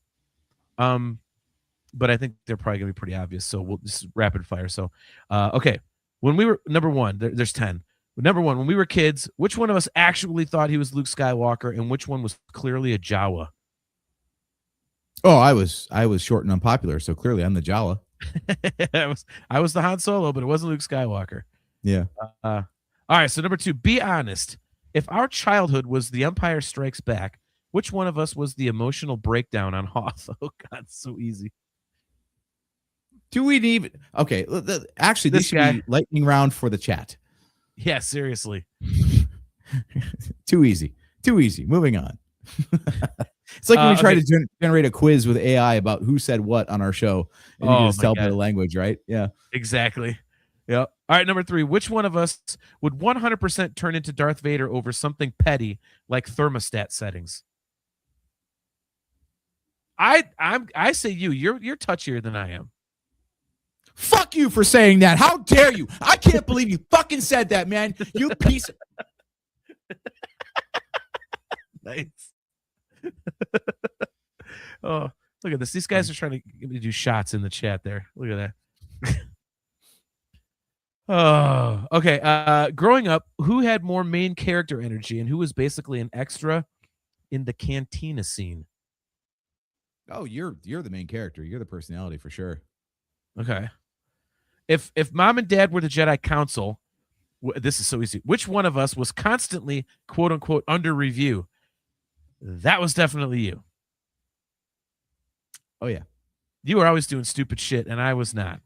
But I think they're probably gonna be pretty obvious. So we'll just rapid fire. So, okay. When we were number one, there's 10. Number one, when we were kids, which one of us actually thought he was Luke Skywalker, and which one was clearly a Jawa? Oh, I was short and unpopular, so clearly I'm the Jawa. I was the Han Solo, but it wasn't Luke Skywalker. Yeah. All right. So number two, be honest. If our childhood was The Empire Strikes Back, which one of us was the emotional breakdown on Hoth? Oh God, so easy. Do we even? Okay, actually, this should be lightning round for the chat. Yeah, seriously. Too easy. Moving on. It's like when we try to generate a quiz with AI about who said what on our show, and you can just tell by the language, right? Yeah, exactly. Yep. All right, number three. Which one of us would 100% turn into Darth Vader over something petty like thermostat settings? I say you. You're touchier than I am. Fuck you for saying that. How dare you? I can't believe you fucking said that, man. You piece of... Nice. Oh, look at this. These guys are trying to do shots in the chat there. Look at that. Oh, okay. Growing up, who had more main character energy and who was basically an extra in the cantina scene? Oh, you're the main character. You're the personality for sure. Okay. If mom and dad were the Jedi Council, this is so easy. Which one of us was constantly, quote unquote, under review? That was definitely you. Oh yeah. You were always doing stupid shit, and I was not.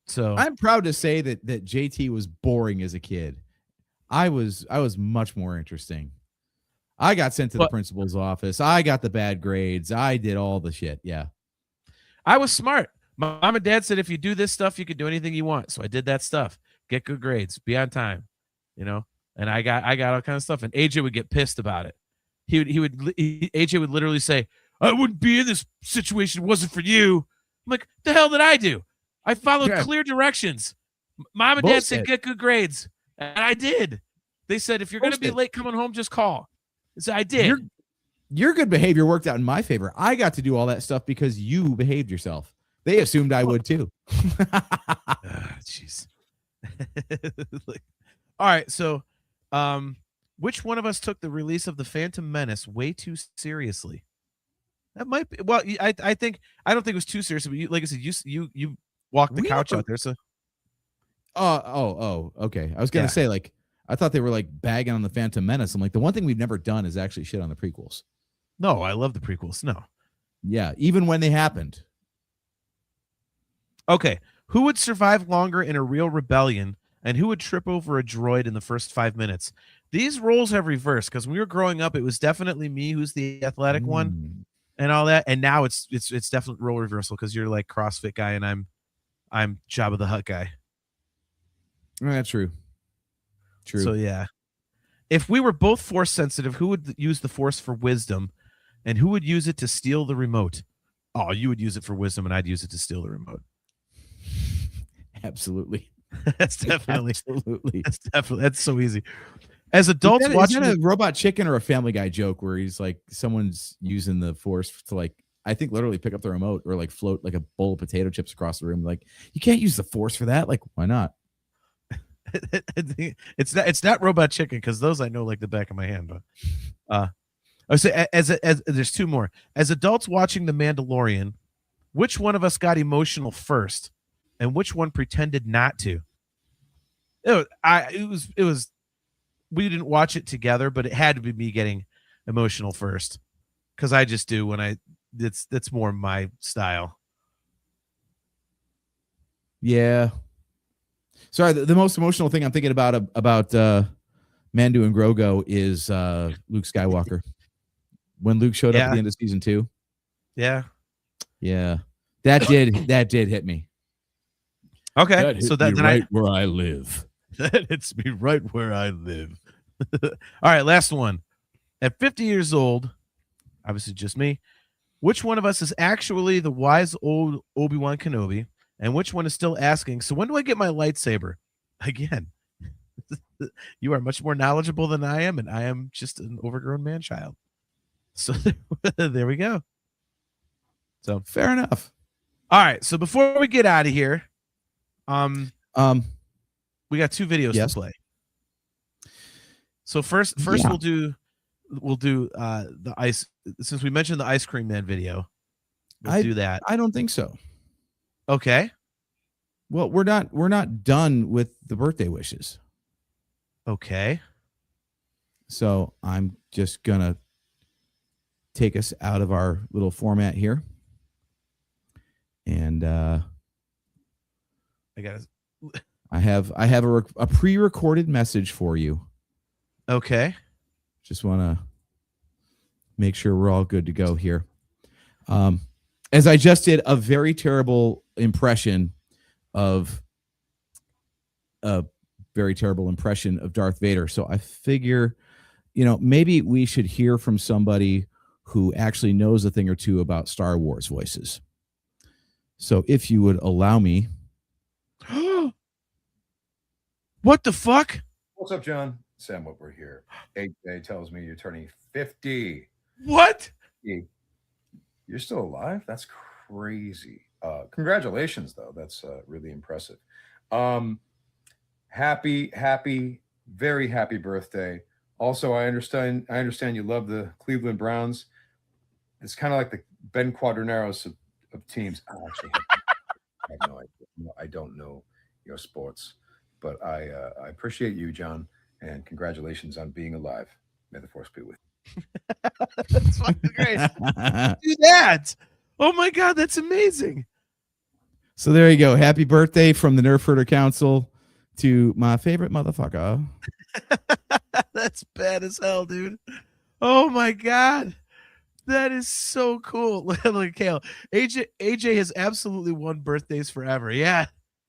So I'm proud to say that JT was boring as a kid. I was much more interesting. I got sent to the principal's office. I got the bad grades. I did all the shit. Yeah. I was smart. My mom and dad said, if you do this stuff, you can do anything you want. So I did that stuff. Get good grades. Be on time. And I got all kinds of stuff. And AJ would get pissed about it. AJ would literally say, I wouldn't be in this situation if it wasn't for you. I'm like, the hell did I do? I followed clear directions. Mom and dad said, get good grades. And I did. They said, if you're going to be late coming home, just call. So I did. Your good behavior worked out in my favor. I got to do all that stuff because you behaved yourself. They assumed I would too. Jeez. All right, so which one of us took the release of the Phantom Menace way too seriously? That might be. Well, I think I don't think it was too serious, but you, like I said, you walked the couch out there, so. Okay. I was gonna say, like, I thought they were like bagging on the Phantom Menace. I'm like, the one thing we've never done is actually shit on the prequels. No, I love the prequels. No. Yeah, even when they happened. Okay, who would survive longer in a real rebellion, and who would trip over a droid in the first 5 minutes? These roles have reversed because when we were growing up, it was definitely me who's the athletic one and all that, and now it's definitely role reversal because you're like CrossFit guy and I'm Jabba the Hutt guy. That's true. True. So yeah, if we were both force sensitive, who would use the force for wisdom, and who would use it to steal the remote? Oh, you would use it for wisdom, and I'd use it to steal the remote. Absolutely. That's definitely absolutely. That's so easy. As adults watching a Robot Chicken or a Family Guy joke where he's like someone's using the force to like I think literally pick up the remote or like float like a bowl of potato chips across the room. Like you can't use the force for that. Like why not? It's not Robot Chicken because those I know like the back of my hand. But I say as there's two more. As adults watching The Mandalorian, which one of us got emotional first, and which one pretended not to? It was. We didn't watch it together, but it had to be me getting emotional first because I just do when that's more my style. Yeah. Sorry, the most emotional thing I'm thinking about Mandu and Grogu is Luke Skywalker. When Luke showed up at the end of season 2. Yeah. Yeah. That did hit me. Okay. So that right where I live. That hits me right where I live. All right, last one. At 50 years old, obviously just me, which one of us is actually the wise old Obi-Wan Kenobi, and which one is still asking, so when do I get my lightsaber? Again, you are much more knowledgeable than I am, and I am just an overgrown man-child. So there we go. So fair enough. All right, so before we get out of here, we got 2 videos to play. So first we'll do the ice, since we mentioned the Ice Cream Man video. We'll do that. I don't think so. Okay. Well, we're not done with the birthday wishes. Okay. So I'm just gonna take us out of our little format here. And I have a pre-recorded message for you. Okay. Just want to make sure we're all good to go here. As I just did a very terrible impression of Darth Vader. So I figure, maybe we should hear from somebody who actually knows a thing or two about Star Wars voices. So if you would allow me. What the fuck? What's up, John? Sam Whitwer here. AJ tells me you're turning 50. What? You're still alive? That's crazy. Congratulations, though. That's really impressive. Happy, very happy birthday. Also, I understand you love the Cleveland Browns. It's kind of like the Ben Quadraneros of teams. Actually, I have no idea. I don't know your sports, but I appreciate you, John, and congratulations on being alive. May the force be with you. That's fucking great. Do that. Oh my God, that's amazing. So there you go. Happy birthday from the Nerfherder Council to my favorite motherfucker. That's bad as hell, dude. Oh my God. That is so cool. Look at Kale. AJ has absolutely won birthdays forever. Yeah,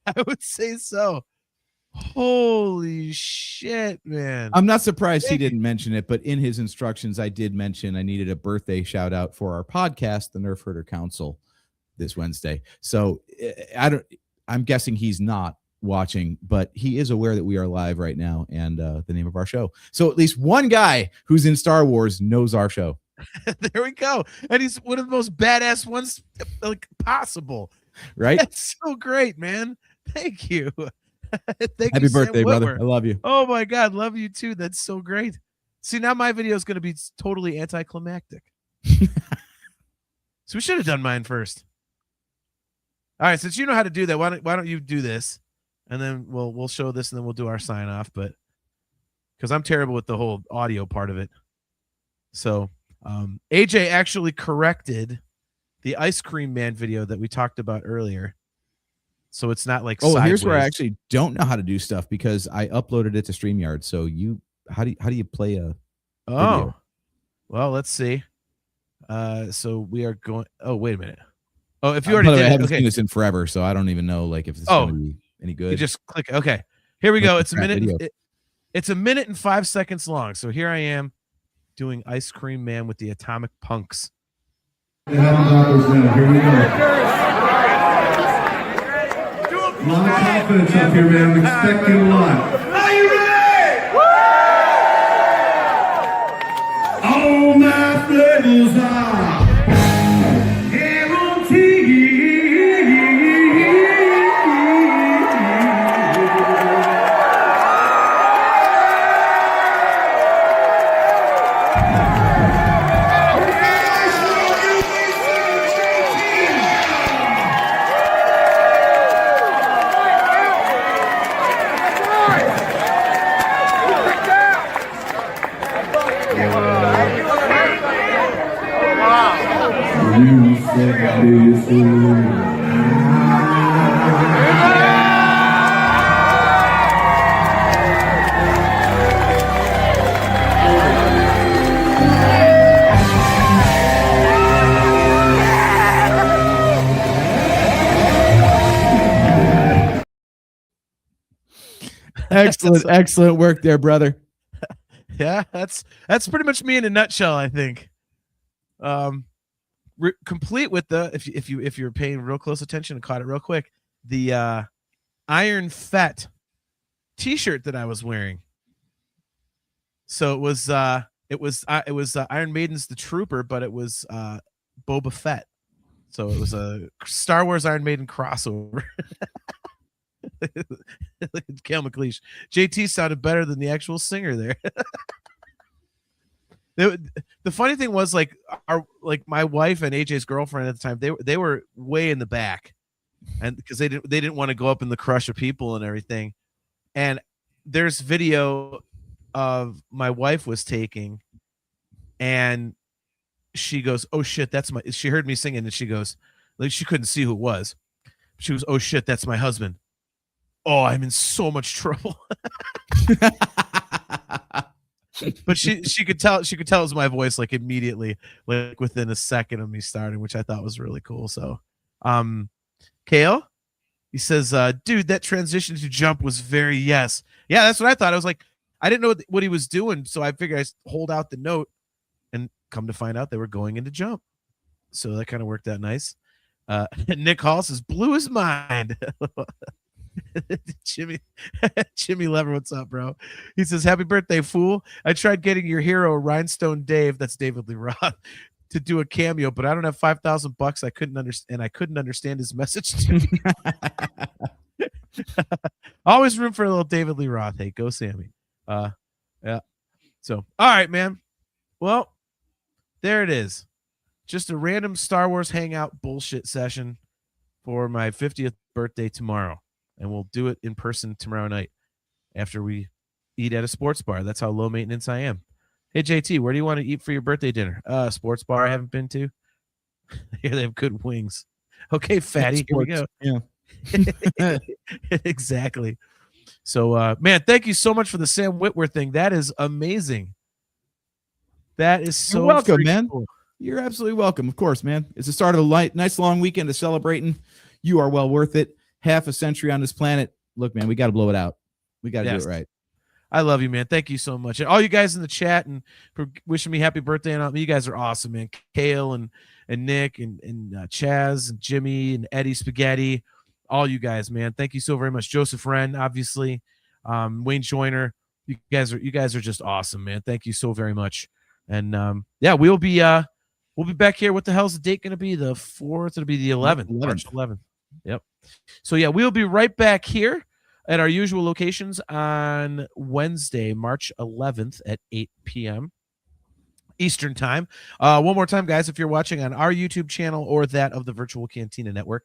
I would say so. Holy shit, man. I'm not surprised he didn't mention it, but in his instructions, I did mention I needed a birthday shout out for our podcast, the Nerfherder Council, this Wednesday. So I'm guessing he's not watching, but he is aware that we are live right now and the name of our show. So at least one guy who's in Star Wars knows our show. There we go. And he's one of the most badass ones like possible. Right? That's so great, man. Thank you. Thank Happy you, Sam birthday, brother. Whitwer. I love you. Oh my God, love you too. That's so great. See, now my video is going to be totally anticlimactic. So we should have done mine first. All right, since you know how to do that, why don't you do this, and then we'll show this, and then we'll do our sign off. But because I'm terrible with the whole audio part of it, so AJ actually corrected the Ice Cream Man video that we talked about earlier. So it's not like here's where I sideways. actually don't know how to do stuff because I uploaded it to StreamYard. So how do you play a video? Well, let's see. So we are going. Oh, wait a minute. Oh, if you already did I it, haven't okay. seen this in forever, so I don't even know like if this is going to be any good. You just click. Okay, here we go. It's a minute. Video. It's a minute and 5 seconds long. So here I am doing Ice Cream Man with the Atomic Punks. Here we go. A lot of confidence up here, man. I'm expecting a lot. Are you ready? All my flavors are guaranteed. Excellent work there, brother. Yeah, that's pretty much me in a nutshell, I think. Complete with the if you're paying real close attention and caught it real quick, the Iron Fett T-shirt that I was wearing. So it was Iron Maiden's The Trooper, but it was Boba Fett. So it was a Star Wars Iron Maiden crossover. Look at Cal McLeish. JT sounded better than the actual singer there. The funny thing was like my wife and AJ's girlfriend at the time, they were way in the back, and because they didn't want to go up in the crush of people and everything. And there's video of my wife was taking, and she goes, "Oh shit, that's my." She heard me singing, and she goes, like she couldn't see who it was. She was, "Oh shit, that's my husband." Oh, I'm in so much trouble. But she could tell it was my voice like immediately, like within a second of me starting, which I thought was really cool. So Kale, he says, dude, that transition to jump was very yes. Yeah, that's what I thought. I was like, I didn't know what he was doing, so I figured I'd hold out the note, and come to find out they were going into jump. So that kind of worked out nice. Nick Hall says, blew his mind. Jimmy Lever, what's up, bro? He says, happy birthday, fool. I tried getting your hero Rhinestone Dave, that's David Lee Roth, to do a cameo, but I don't have $5,000. I couldn't understand his message to me. Always room for a little David Lee Roth. Hey, go Sammy. Yeah. So all right, man. Well, there it is. Just a random Star Wars hangout bullshit session for my 50th birthday tomorrow. And we'll do it in person tomorrow night after we eat at a sports bar. That's how low maintenance I am. Hey, JT, where do you want to eat for your birthday dinner? Sports bar I haven't been to. Here they have good wings. Okay, fatty. Here we go. Yeah. Exactly. So, man, thank you so much for the Sam Whitwer thing. That is amazing. That is so You're welcome, man. cool. You're absolutely welcome. Of course, man. It's the start of a nice long weekend of celebrating. You are well worth it. Half a century on this planet. Look, man, we got to blow it out. We got to do it right. I love you, man. Thank you so much. And all you guys in the chat and for wishing me happy birthday. And you guys are awesome, man. Kale and Nick and Chaz and Jimmy and Eddie Spaghetti. All you guys, man. Thank you so very much. Joseph Wren, obviously. Wayne Joyner. You guys are just awesome, man. Thank you so very much. And yeah, we'll be back here. What the hell's the date going to be? The 4th. It'll be the 11th. March 11th. Yep. So yeah, we'll be right back here at our usual locations on Wednesday, March 11th at 8 p.m. Eastern time. One more time, guys, if you're watching on our YouTube channel or that of the Virtual Cantina Network,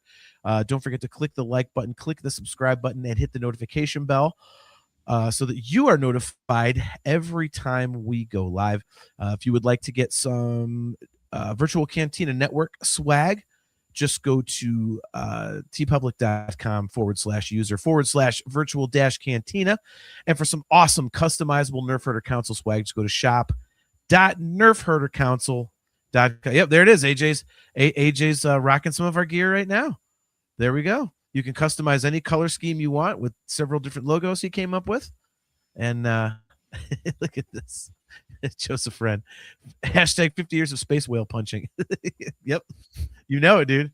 don't forget to click the like button, click the subscribe button, and hit the notification bell so that you are notified every time we go live. If you would like to get some Virtual Cantina Network swag, just go to tpublic.com/user/virtual-cantina. And for some awesome customizable Nerfherder Council swag, just go to shop.nerfherdercouncil.com. Yep, there it is. AJ's rocking some of our gear right now. There we go. You can customize any color scheme you want with several different logos he came up with. And look at this. Joseph Friend. Hashtag 50 years of space whale punching. Yep. You know it, dude.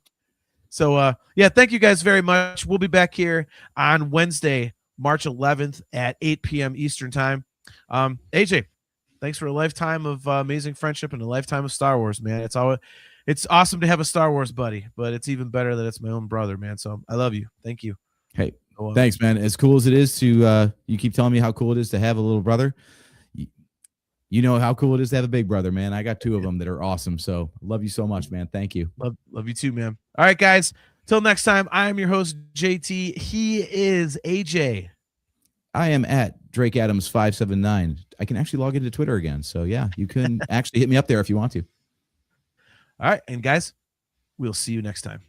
So, yeah, thank you guys very much. We'll be back here on Wednesday, March 11th at 8 p.m. Eastern time. AJ, thanks for a lifetime of amazing friendship and a lifetime of Star Wars, man. It's awesome to have a Star Wars buddy, but it's even better that it's my own brother, man. So I love you. Thank you. Hey, thanks, man. As cool as it is to, you keep telling me how cool it is to have a little brother. You know how cool it is to have a big brother, man. I got two of them that are awesome. So love you so much, man. Thank you. Love you too, man. All right, guys. Till next time, I am your host, JT. He is AJ. I am at Drake Adams 579. I can actually log into Twitter again. So yeah, you can actually hit me up there if you want to. All right. And guys, we'll see you next time.